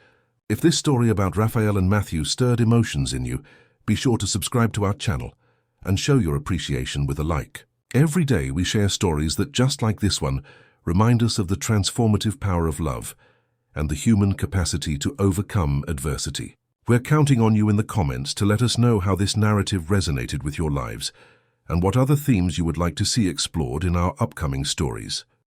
If this story about Raphael and Matthew stirred emotions in you, be sure to subscribe to our channel and show your appreciation with a like. Every day we share stories that, just like this one, remind us of the transformative power of love and the human capacity to overcome adversity. We're counting on you in the comments to let us know how this narrative resonated with your lives and what other themes you would like to see explored in our upcoming stories.